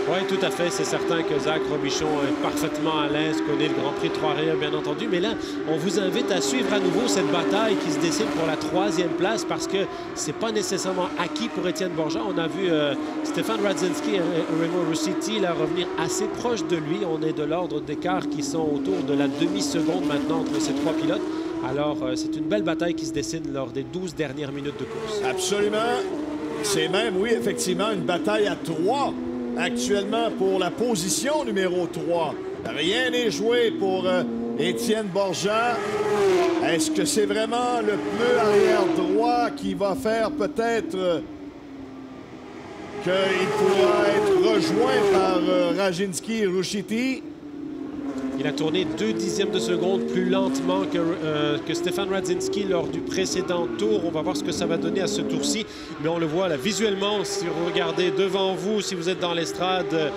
Oui, tout à fait. C'est certain que Zach Robichon est parfaitement à l'aise, connaît le Grand Prix de Trois-Rivières, bien entendu. Mais là, on vous invite à suivre à nouveau cette bataille qui se décide pour la troisième place parce que c'est pas nécessairement acquis pour Étienne Borja. On a vu Stefan Radzinski et Remo Rouchetti revenir assez proche de lui. On est de l'ordre d'écart qui sont autour de la demi-seconde maintenant entre ces trois pilotes. Alors, c'est une belle bataille qui se décide lors des 12 dernières minutes de course. Absolument. C'est même, oui, effectivement, une bataille à 3 actuellement pour la position numéro 3. Rien n'est joué pour Étienne Borja. Est-ce que c'est vraiment le pneu arrière droit qui va faire peut-être qu'il pourra être rejoint par Radzinski et Rouchetti? Il a tourné 2 dixièmes de seconde plus lentement que Stefan Radzinski lors du précédent tour. On va voir ce que ça va donner à ce tour-ci. Mais on le voit là visuellement, si vous regardez devant vous, si vous êtes dans l'estrade,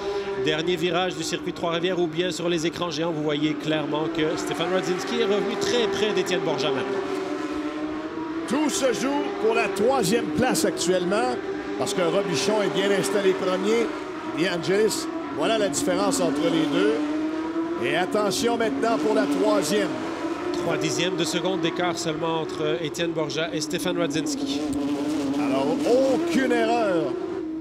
dernier virage du circuit Trois-Rivières ou bien sur les écrans géants, vous voyez clairement que Stefan Radzinski est revenu très près d'Étienne Borja maintenant. Tout se joue pour la troisième place actuellement parce que Robichon est bien installé premier. De Angelis, voilà la différence entre les deux. Et attention maintenant pour la troisième. 3 dixièmes de seconde d'écart seulement entre Étienne Borja et Stefan Radzinski. Alors, aucune erreur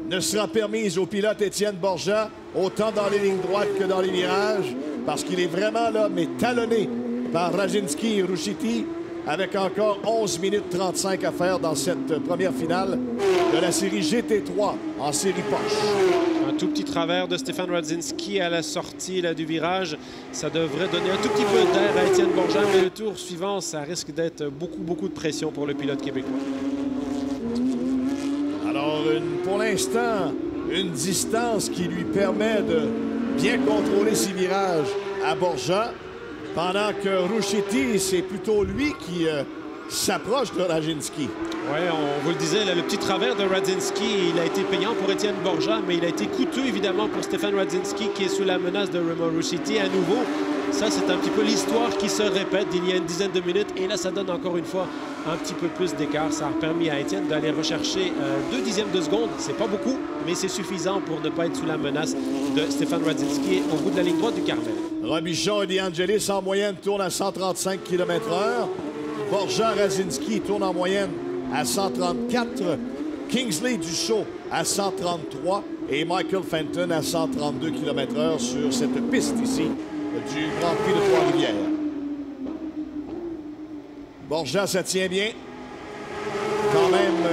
ne sera permise au pilote Étienne Borja, autant dans les lignes droites que dans les virages, parce qu'il est vraiment là, mais talonné par Radzinski et Rouchetti, avec encore 11 minutes 35 à faire dans cette première finale de la série GT3 en série Porsche. Un tout petit travers de Stefan Radzinski à la sortie là, du virage. Ça devrait donner un tout petit peu d'air à Étienne Borja, mais le tour suivant, ça risque d'être beaucoup de pression pour le pilote québécois. Alors, pour l'instant, une distance qui lui permet de bien contrôler ses virages à Borja, pendant que Rouchetti, c'est plutôt lui qui s'approche de Radzinski. Oui, on vous le disait, là, le petit travers de Radzinski, il a été payant pour Étienne Borja, mais il a été coûteux, évidemment, pour Stefan Radzinski, qui est sous la menace de Remo Rouchetti à nouveau. Ça, c'est un petit peu l'histoire qui se répète d'il y a une dizaine de minutes. Et là, ça donne encore une fois un petit peu plus d'écart. Ça a permis à Étienne d'aller rechercher 2 dixièmes de seconde. C'est pas beaucoup, mais c'est suffisant pour ne pas être sous la menace de Stefan Radzinski au bout de la ligne droite du Carmel. Robichon et De Angelis, en moyenne, tournent à 135 km/h. Borja, Radzinski tourne en moyenne à 134. Kingsley Dussault à 133 et Michael Fenton à 132 km/h sur cette piste ici du Grand Prix de Trois-Rivières. Borja, ça tient bien. Quand même,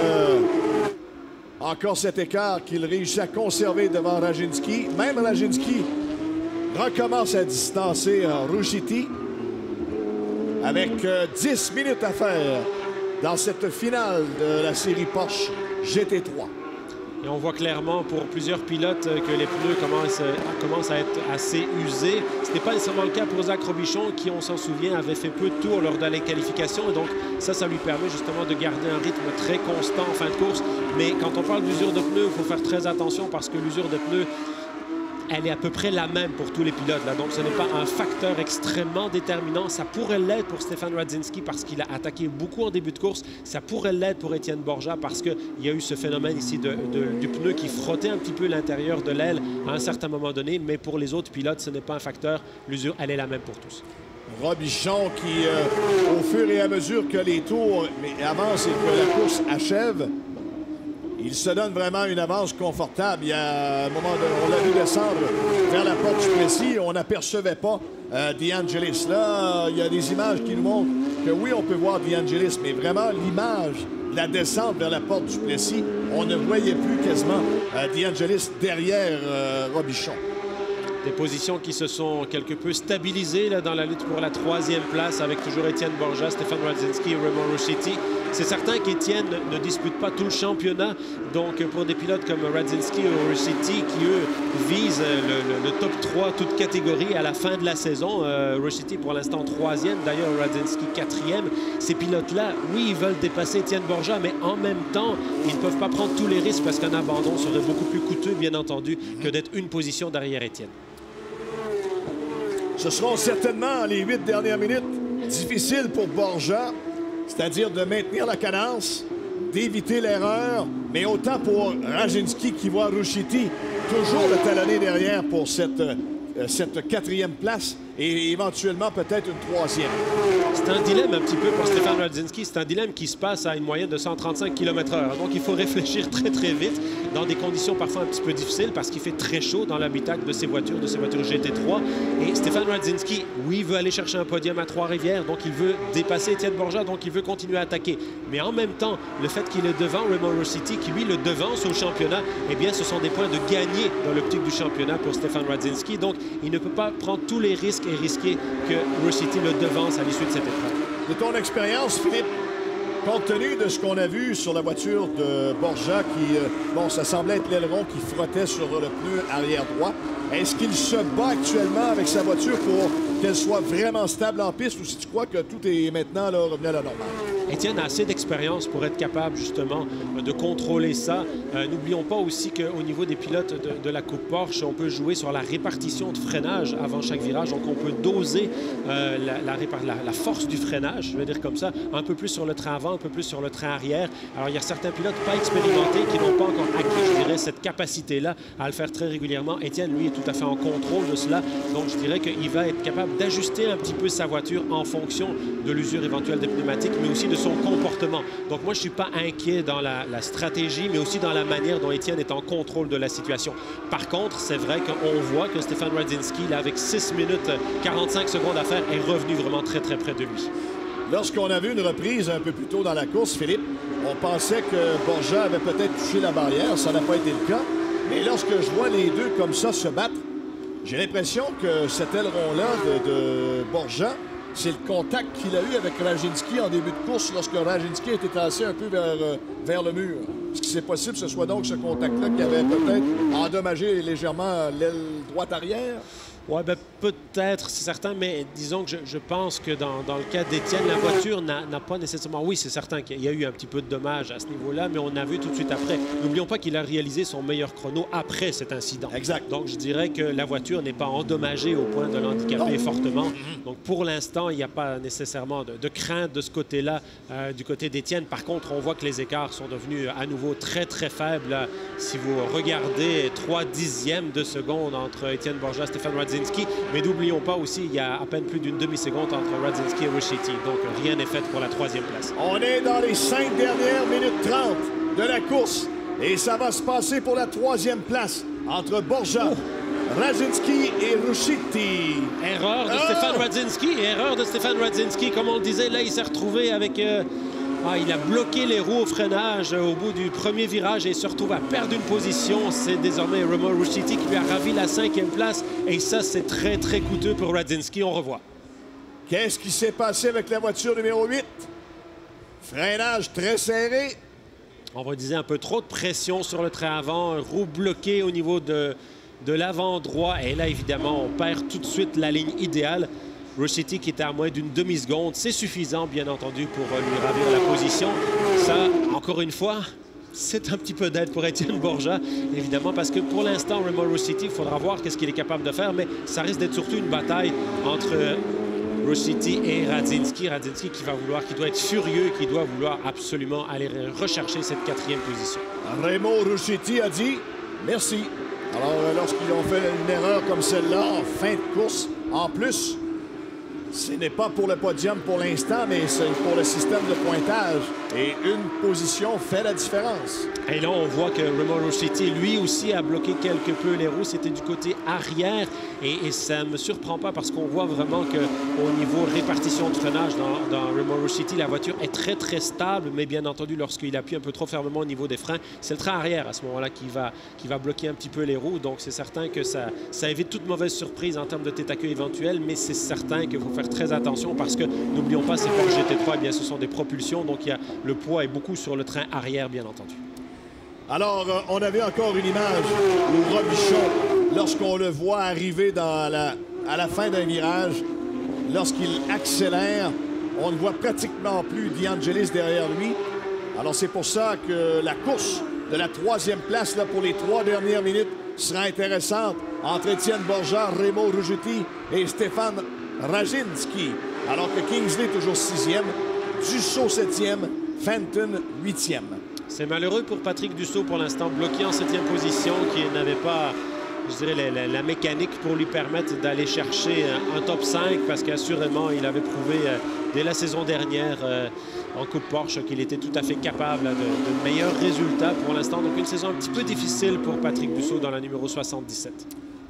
encore cet écart qu'il réussit à conserver devant Radzinski. Même Radzinski recommence à distancer Rouchetti avec 10 minutes à faire dans cette finale de la série Porsche GT3. Et on voit clairement pour plusieurs pilotes que les pneus commencent à être assez usés. Ce n'est pas nécessairement le cas pour Zach Robichon qui, on s'en souvient, avait fait peu de tours lors de la qualification. Et donc ça lui permet justement de garder un rythme très constant en fin de course. Mais quand on parle d'usure de pneus, il faut faire très attention parce que l'usure de pneus, elle est à peu près la même pour tous les pilotes. Là. Donc, ce n'est pas un facteur extrêmement déterminant. Ça pourrait l'être pour Stefan Radzinski parce qu'il a attaqué beaucoup en début de course. Ça pourrait l'être pour Étienne Borja parce qu'il y a eu ce phénomène ici du pneu qui frottait un petit peu l'intérieur de l'aile à un certain moment donné. Mais pour les autres pilotes, ce n'est pas un facteur. L'usure, elle est la même pour tous. Robichon qui, au fur et à mesure que les tours avancent et que la course achève, il se donne vraiment une avance confortable. Il y a un moment, on l'a vu descendre vers la porte du Plessis. On n'apercevait pas DeAngelis. Là, il y a des images qui nous montrent que oui, on peut voir DeAngelis, mais vraiment l'image de la descente vers la porte du Plessis, on ne voyait plus quasiment DeAngelis derrière Robichon. Des positions qui se sont quelque peu stabilisées là, dans la lutte pour la 3e place avec toujours Étienne Borja, Stefan Radzinski et Raymond Ruscitti. C'est certain qu'Étienne ne dispute pas tout le championnat. Donc, pour des pilotes comme Radzinski et Ruscitti qui, eux, visent le top 3, toute catégorie à la fin de la saison. Ruscitti, pour l'instant, 3e. D'ailleurs, Radzinski, 4e. Ces pilotes-là, oui, ils veulent dépasser Étienne Borja, mais en même temps, ils ne peuvent pas prendre tous les risques parce qu'un abandon serait beaucoup plus coûteux, bien entendu, que d'être une position derrière Étienne. Ce seront certainement les 8 dernières minutes difficiles pour Borja, c'est-à-dire de maintenir la cadence, d'éviter l'erreur, mais autant pour Radzinski qui voit Ruscitti toujours le talonner derrière pour cette 4e place et éventuellement peut-être une 3e. C'est un dilemme un petit peu pour Stefan Radzinski. C'est un dilemme qui se passe à une moyenne de 135 km/h. Donc il faut réfléchir très très vite dans des conditions parfois un petit peu difficiles parce qu'il fait très chaud dans l'habitacle de ces voitures GT3. Et Stefan Radzinski, oui, veut aller chercher un podium à Trois-Rivières, donc il veut dépasser Étienne Borja, donc il veut continuer à attaquer. Mais en même temps, le fait qu'il est devant Raymond Ruscitti, qui lui le devance au championnat, eh bien ce sont des points de gagner dans l'optique du championnat pour Stefan Radzinski. Donc il ne peut pas prendre tous les risques et risquer que Ruscitti le devance à l'issue de cette épreuve. De ton expérience, Philippe, compte tenu de ce qu'on a vu sur la voiture de Borja, qui, ça semblait être l'aileron qui frottait sur le pneu arrière droit, est-ce qu'il se bat actuellement avec sa voiture pour qu'elle soit vraiment stable en piste ou si tu crois que tout est maintenant là, revenu à la normale? Étienne a assez d'expérience pour être capable justement de contrôler ça. N'oublions pas aussi qu'au niveau des pilotes de la Coupe Porsche, on peut jouer sur la répartition de freinage avant chaque virage. Donc on peut doser la force du freinage, je vais dire comme ça, un peu plus sur le train avant, un peu plus sur le train arrière. Alors il y a certains pilotes pas expérimentés qui n'ont pas encore acquis, je dirais, cette capacité-là à le faire très régulièrement. Étienne, lui, est tout à fait en contrôle de cela. Donc je dirais qu'il va être capable d'ajuster un petit peu sa voiture en fonction de l'usure éventuelle des pneumatiques, mais aussi de son comportement. Donc moi, je ne suis pas inquiet dans la stratégie, mais aussi dans la manière dont Étienne est en contrôle de la situation. Par contre, c'est vrai qu'on voit que Stefan Radzinski, là, avec 6 minutes 45 secondes à faire, est revenu vraiment très, très près de lui. Lorsqu'on a vu une reprise un peu plus tôt dans la course, Philippe, on pensait que Borja avait peut-être touché la barrière. Ça n'a pas été le cas. Mais lorsque je vois les deux comme ça se battre, j'ai l'impression que cet aileron-là de Borja, c'est le contact qu'il a eu avec Radzinski en début de course lorsque Radzinski était tassé un peu vers le mur. Est-ce que c'est possible que ce soit donc ce contact-là qui avait peut-être endommagé légèrement l'aile droite arrière? Oui, ben, peut-être, c'est certain, mais disons que je pense que dans le cas d'Étienne, la voiture n'a pas nécessairement... Oui, c'est certain qu'il y a eu un petit peu de dommages à ce niveau-là, mais on a vu tout de suite après. N'oublions pas qu'il a réalisé son meilleur chrono après cet incident. Exact. Donc, je dirais que la voiture n'est pas endommagée au point de l'handicaper fortement. Donc, pour l'instant, il n'y a pas nécessairement de crainte de ce côté-là, du côté d'Étienne. Par contre, on voit que les écarts sont devenus à nouveau très, très faibles. Là, si vous regardez 3/10 de seconde entre Étienne Borja et Stefan Radzinski, mais n'oublions pas aussi, il y a à peine plus d'une demi-seconde entre Radzinski et Ruscitti. Donc, rien n'est fait pour la 3e place. On est dans les 5 dernières minutes 30 de la course. Et ça va se passer pour la 3e place entre Borja, Radzinski et Ruscitti. Erreur de Stefan Radzinski. Erreur de Stefan Radzinski. Comme on le disait, là, il s'est retrouvé avec... il a bloqué les roues au freinage au bout du premier virage et se retrouve à perdre une position. C'est désormais Raymond Ruscitti qui lui a ravi la 5e place. Et ça, c'est très, très coûteux pour Radzinski. On revoit. Qu'est-ce qui s'est passé avec la voiture numéro 8? Freinage très serré. on va dire un peu trop de pression sur le train avant, roue bloquée au niveau de l'avant droit. Et là, évidemment, on perd tout de suite la ligne idéale. Rush City qui était à moins d'une demi-seconde, c'est suffisant, bien entendu, pour lui ravir la position. Ça, encore une fois, c'est un petit peu d'aide pour Étienne Borja, évidemment, parce que pour l'instant, Rush City, il faudra voir qu'est-ce qu'il est capable de faire, mais ça risque d'être surtout une bataille entre Rush City et Radzinski. Radzinski qui doit être furieux, qui doit vouloir absolument aller rechercher cette 4e position. Remo Rush City a dit merci. Alors, lorsqu'ils ont fait une erreur comme celle-là en fin de course, en plus, ce n'est pas pour le podium pour l'instant, mais c'est pour le système de pointage. Et une position fait la différence. Et là, on voit que Remo City, lui aussi, a bloqué quelque peu les roues. C'était du côté arrière. Et ça ne me surprend pas parce qu'on voit vraiment qu'au niveau répartition de freinage dans Remo City, la voiture est très, très stable. Mais bien entendu, lorsqu'il appuie un peu trop fermement au niveau des freins, c'est le train arrière à ce moment-là qui va bloquer un petit peu les roues. Donc, c'est certain que ça évite toute mauvaise surprise en termes de tête à queue éventuelle. Mais c'est certain qu'il faut faire très attention parce que, n'oublions pas, ces Porsche GT3, eh bien, ce sont des propulsions. Donc, le poids est beaucoup sur le train arrière, bien entendu. Alors, on avait encore une image où Robichon, lorsqu'on le voit arriver à la fin d'un virage, lorsqu'il accélère, on ne voit pratiquement plus DeAngelis derrière lui. Alors, c'est pour ça que la course de la 3e place là, pour les 3 dernières minutes sera intéressante entre Étienne Borja, Remo Ruggiti et Stéphane Radzinski. Alors que Kingsley toujours 6e, Dussault 7e, Fenton 8e. C'est malheureux pour Patrick Dussault pour l'instant, bloqué en 7e position, qui n'avait pas, je dirais, la mécanique pour lui permettre d'aller chercher un top 5 parce qu'assurément, il avait prouvé dès la saison dernière en Coupe Porsche qu'il était tout à fait capable de meilleurs résultats pour l'instant. Donc une saison un petit peu difficile pour Patrick Dussault dans la numéro 77.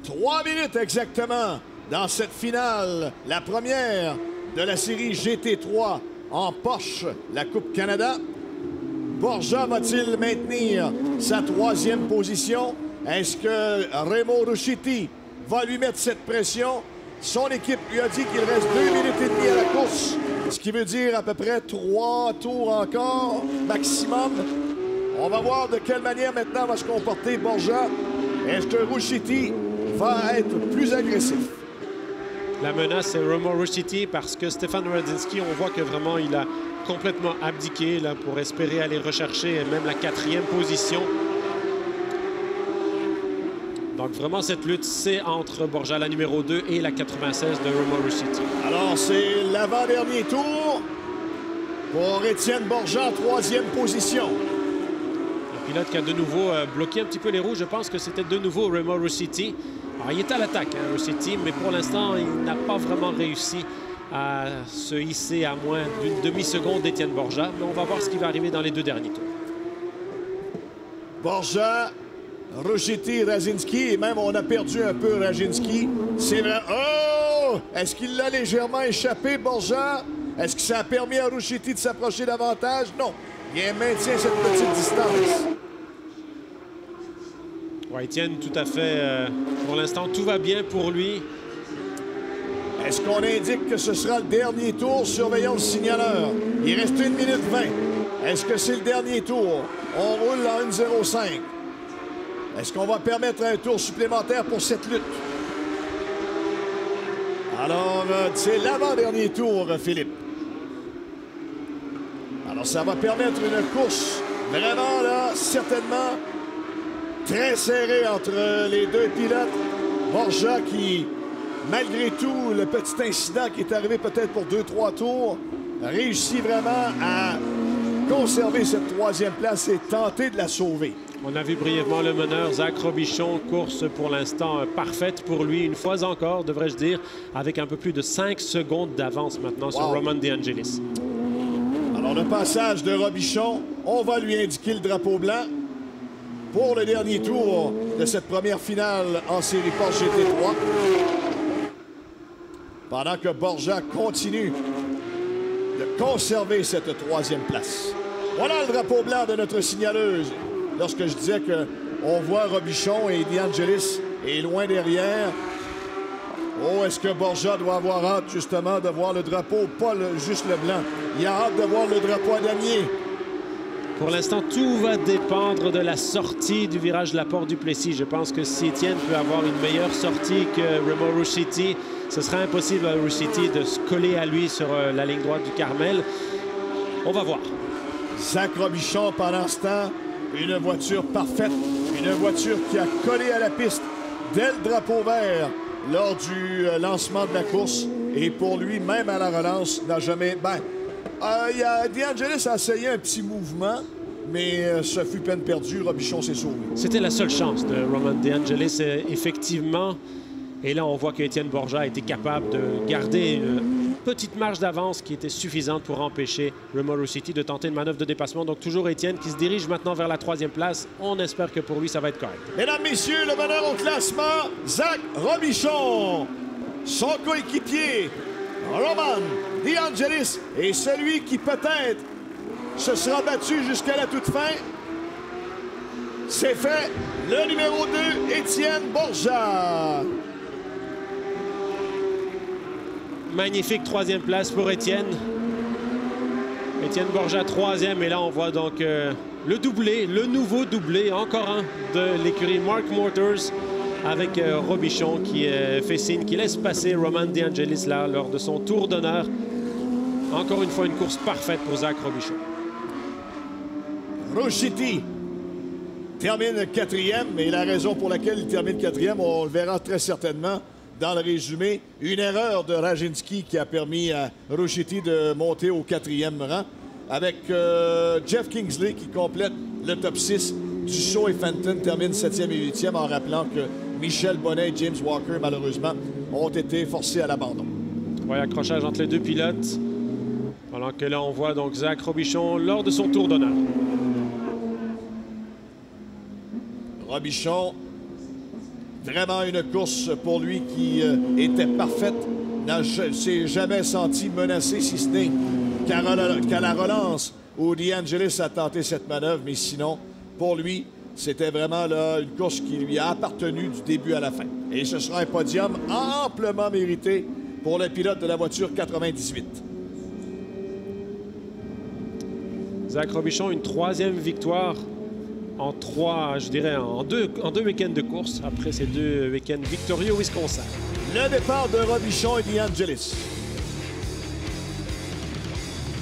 3 minutes exactement dans cette finale, la première de la série GT3 en Porsche, la Coupe Canada. Borja va-t-il maintenir sa 3e position? Est-ce que Remo Ruggiti va lui mettre cette pression? Son équipe lui a dit qu'il reste 2 minutes et demie à la course, ce qui veut dire à peu près 3 tours encore maximum. On va voir de quelle manière maintenant va se comporter Borja. Est-ce que Ruggiti va être plus agressif? La menace, c'est Remo Ruggiti parce que Stéphane Radzinski, on voit que vraiment il a complètement abdiqué là, pour espérer aller rechercher même la 4e position. Donc vraiment, cette lutte, c'est entre Borja, la numéro 2, et la 96 de Remo Ruggiti. Alors, c'est l'avant-dernier tour pour Étienne Borja, 3e position. Le pilote qui a de nouveau bloqué un petit peu les roues. Je pense que c'était de nouveau Remo Ruggiti. Alors, il est à l'attaque, hein, Ruggiti, mais pour l'instant, il n'a pas vraiment réussi à se hisser à moins d'une demi-seconde d'Étienne Borja. Mais on va voir ce qui va arriver dans les 2 derniers tours. Borja, Ruggiti, Radzinski, et même on a perdu un peu Radzinski. C'est vrai. Oh! Est-ce qu'il l'a légèrement échappé, Borja? Est-ce que ça a permis à Ruggiti de s'approcher davantage? Non. Il maintient cette petite distance. Ouais, Étienne, tout à fait. Pour l'instant, tout va bien pour lui. Est-ce qu'on indique que ce sera le dernier tour? Surveillons le signaleur. Il reste 1 minute 20. Est-ce que c'est le dernier tour? On roule en 1.05. Est-ce qu'on va permettre un tour supplémentaire pour cette lutte? Alors, c'est l'avant-dernier tour, Philippe. Alors, ça va permettre une course vraiment, là, certainement très serrée entre les 2 pilotes. Borja qui, malgré tout, le petit incident qui est arrivé peut-être pour 2-3 tours, réussit vraiment à conserver cette 3e place et tenter de la sauver. On a vu brièvement le meneur, Zach Robichon, course pour l'instant parfaite pour lui, une fois encore, devrais-je dire, avec un peu plus de 5 secondes d'avance maintenant sur Roman DeAngelis. Alors, le passage de Robichon, on va lui indiquer le drapeau blanc pour le dernier tour de cette première finale en série Porsche GT3. Pendant que Borja continue de conserver cette 3e place. Voilà le drapeau blanc de notre signaleuse. Lorsque je disais qu'on voit Robichon et DeAngelis est loin derrière. Oh, est-ce que Borja doit avoir hâte, justement, de voir le drapeau, pas juste le blanc. Il a hâte de voir le drapeau à damier. Pour l'instant, tout va dépendre de la sortie du virage de la porte du Plessis. Je pense que si Étienne peut avoir une meilleure sortie que Remo Rusciti, ce sera impossible à Rusciti de se coller à lui sur la ligne droite du Carmel. On va voir. Zach Robichon, pendant ce temps, une voiture parfaite, une voiture qui a collé à la piste dès le drapeau vert lors du lancement de la course. Et pour lui, même à la relance, n'a jamais... DeAngelis a essayé un petit mouvement, mais ce fut peine perdue. Robichon s'est sauvé. C'était la seule chance de Roman DeAngelis, effectivement. Et là, on voit qu'Étienne Borja a été capable de garder une petite marge d'avance qui était suffisante pour empêcher Remo Rusciti de tenter une manœuvre de dépassement. Donc, toujours Étienne qui se dirige maintenant vers la 3e place. On espère que pour lui, ça va être correct. Mesdames, messieurs, le meneur au classement, Zach Robichon. Son coéquipier, Roman DeAngelis, est celui qui peut-être se sera battu jusqu'à la toute fin. C'est fait. Le numéro 2, Étienne Borja. Magnifique 3e place pour Étienne. Étienne Borja 3e. Et là, on voit donc le doublé, le nouveau doublé, encore un de l'écurie Mark Motors avec Robichon qui fait signe, qui laisse passer Roman DeAngelis là lors de son tour d'honneur. Encore une fois, une course parfaite pour Zach Robichon. Rusciti termine 4e, et la raison pour laquelle il termine 4e, on le verra très certainement dans le résumé. Une erreur de Raczynski qui a permis à Rusciti de monter au 4e rang, avec Jeff Kingsley qui complète le top 6. Dussault et Fenton terminent 7e et 8e, en rappelant que Michel Bonnet et James Walker, malheureusement, ont été forcés à l'abandon. Oui, accrochage entre les deux pilotes. Pendant que là, on voit donc Zach Robichon lors de son tour d'honneur. Robichon, vraiment une course pour lui qui était parfaite. Ne s'est jamais senti menacé, si ce n'est qu'à la relance où DeAngelis a tenté cette manœuvre. Mais sinon, pour lui, c'était vraiment là, une course qui lui a appartenu du début à la fin. Et ce sera un podium amplement mérité pour le pilote de la voiture 98. Zach Robichon, une 3e victoire en 3, je dirais, en deux week-ends de course après ces 2 week-ends victorieux au Wisconsin. Le départ de Robichon et DeAngelis.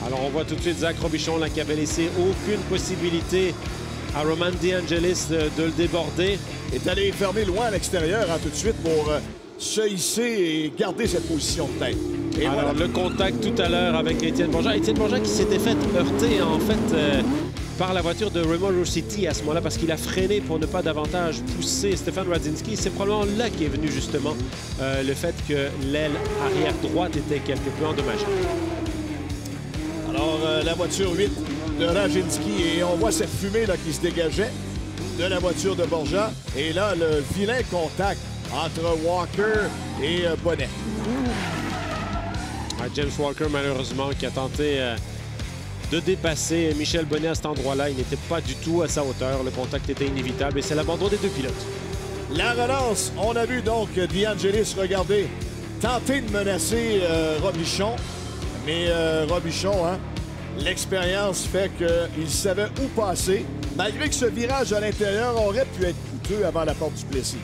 Alors, on voit tout de suite Zach Robichon là, qui avait laissé aucune possibilité à Roman DeAngelis de le déborder. Est allé fermer loin à l'extérieur tout de suite pour se hisser et garder cette position de tête. Et alors, voilà. le contact tout à l'heure avec Étienne Borja. Étienne Borja qui s'était fait heurter, en fait, par la voiture de Remo Rusciti à ce moment-là, parce qu'il a freiné pour ne pas davantage pousser Stefan Raczynski. C'est probablement là qu'est venu justement le fait que l'aile arrière droite était quelque peu endommagée. Alors, la voiture 8 de Raczynski, et on voit cette fumée là, qui se dégageait de la voiture de Borja. Et là, le vilain contact entre Walker et Bonnet. James Walker, malheureusement, qui a tenté de dépasser Michel Bonnet à cet endroit-là. Il n'était pas du tout à sa hauteur. Le contact était inévitable et c'est l'abandon des 2 pilotes. La relance, on a vu donc DeAngelis, regardez, tenter de menacer Robichon. Mais Robichon, hein, l'expérience fait qu'il savait où passer, malgré que ce virage à l'intérieur aurait pu être coûteux avant la porte du Plessis.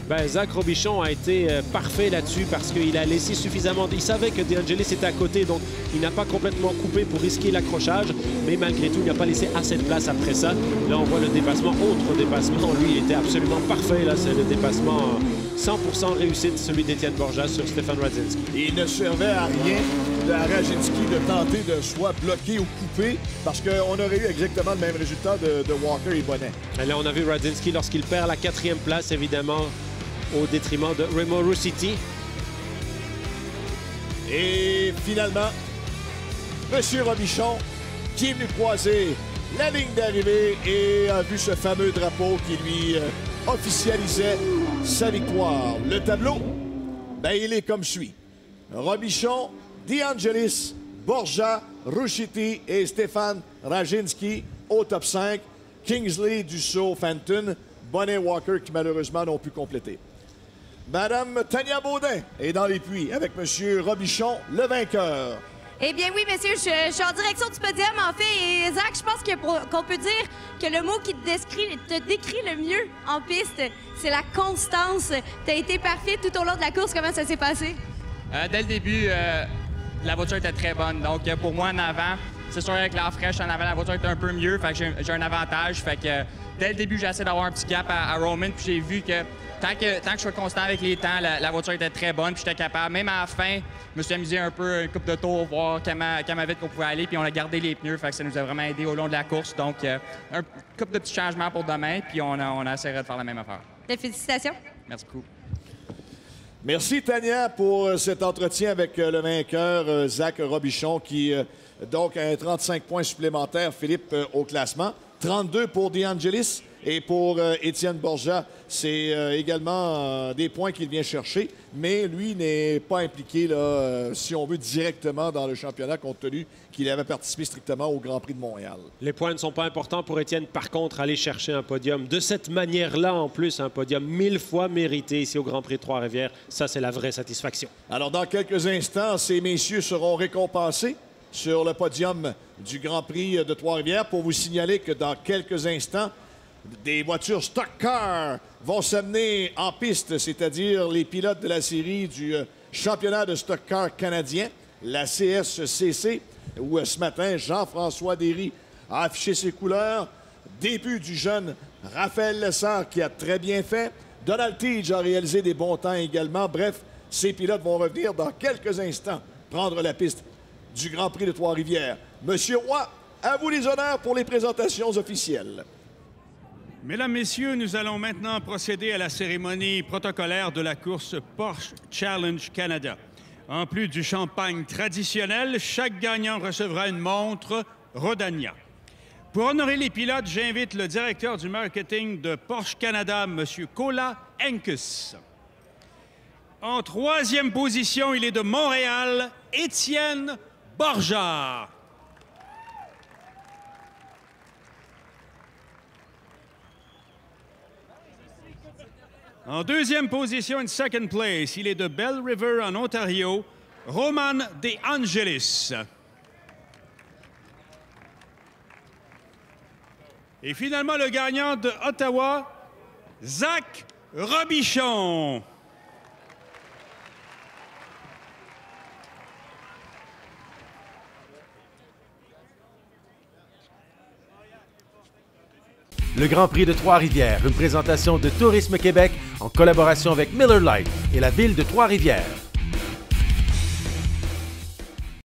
Ben, Zach Robichon a été parfait là-dessus parce qu'il a laissé suffisamment... Il savait que DeAngelis était à côté, donc il n'a pas complètement coupé pour risquer l'accrochage. Mais malgré tout, il n'a pas laissé assez de place après ça. Là, on voit le dépassement, autre dépassement. Lui, il était absolument parfait. Là, c'est le dépassement 100% réussite, celui d'Étienne Borja sur Stefan Raczynski. Il ne servait à rien à Raczynski de tenter de soit bloquer ou couper, parce qu'on aurait eu exactement le même résultat de Walker et Bonnet. Et là, on a vu Raczynski lorsqu'il perd la 4e place, évidemment, au détriment de Remo Rusciti. Et finalement, M. Robichon, qui est venu croiser la ligne d'arrivée et a vu ce fameux drapeau qui lui officialisait sa victoire. Le tableau, ben, il est comme suit. Robichon, DeAngelis, Borja, Rusciti et Stefan Raczynski au top 5. Kingsley, Dussault, Fenton, Bonnet, Walker qui malheureusement n'ont pu compléter. Madame Tania Baudin est dans les puits avec M. Robichon, le vainqueur. Eh bien oui, messieurs, je suis en direction du podium, en fait. Et Zach, je pense qu'on peut dire que le mot qui te décrit le mieux en piste, c'est la constance. Tu as été parfait tout au long de la course. Comment ça s'est passé? Dès le début, la voiture était très bonne. Donc, pour moi, en avant, c'est sûr avec l'air fraîche, en avant, la voiture était un peu mieux. Fait que j'ai un avantage. Fait que dès le début, j'ai essayé d'avoir un petit gap à Roman. Puis j'ai vu que tant que je sois constant avec les temps, la voiture était très bonne. Puis j'étais capable. Même à la fin, je me suis amusé un peu, une couple de tours, voir comment vite qu'on pouvait aller. Puis on a gardé les pneus. Fait que ça nous a vraiment aidé au long de la course. Donc, un couple de petits changements pour demain. Puis on a essayé de faire la même affaire. Félicitations. Merci beaucoup. Merci, Tania, pour cet entretien avec le vainqueur, Zach Robichon, qui donc a 35 points supplémentaires, Philippe, au classement. 32 pour DeAngelis et pour Étienne Borja. C'est également des points qu'il vient chercher, mais lui n'est pas impliqué, là, si on veut, directement dans le championnat, compte tenu qu'il avait participé strictement au Grand Prix de Montréal. Les points ne sont pas importants pour Étienne. Par contre, aller chercher un podium de cette manière-là, en plus, un podium 1000 fois mérité ici au Grand Prix de Trois-Rivières, ça, c'est la vraie satisfaction. Alors, dans quelques instants, ces messieurs seront récompensés sur le podium du Grand Prix de Trois-Rivières pour vous signaler que dans quelques instants, des voitures Stock Car vont s'amener en piste, c'est-à-dire les pilotes de la série du championnat de Stock Car canadien, la CSCC, où ce matin, Jean-François Derry a affiché ses couleurs. Début du jeune Raphaël Lessard qui a très bien fait. Donald Teege a réalisé des bons temps également. Bref, ces pilotes vont revenir dans quelques instants prendre la piste du Grand Prix de Trois-Rivières. Monsieur Roy, à vous les honneurs pour les présentations officielles. Mesdames, Messieurs, nous allons maintenant procéder à la cérémonie protocolaire de la course Porsche Challenge Canada. En plus du champagne traditionnel, chaque gagnant recevra une montre Rodania. Pour honorer les pilotes, j'invite le directeur du marketing de Porsche Canada, M. Kola Enkus. En troisième position, il est de Montréal, Étienne Borja. En deuxième position, in second place, il est de Bell River, en Ontario, Roman DeAngelis. Et finalement, le gagnant de Ottawa, Zach Robichon. Le Grand Prix de Trois-Rivières, une présentation de Tourisme Québec en collaboration avec Miller Lite et la ville de Trois-Rivières.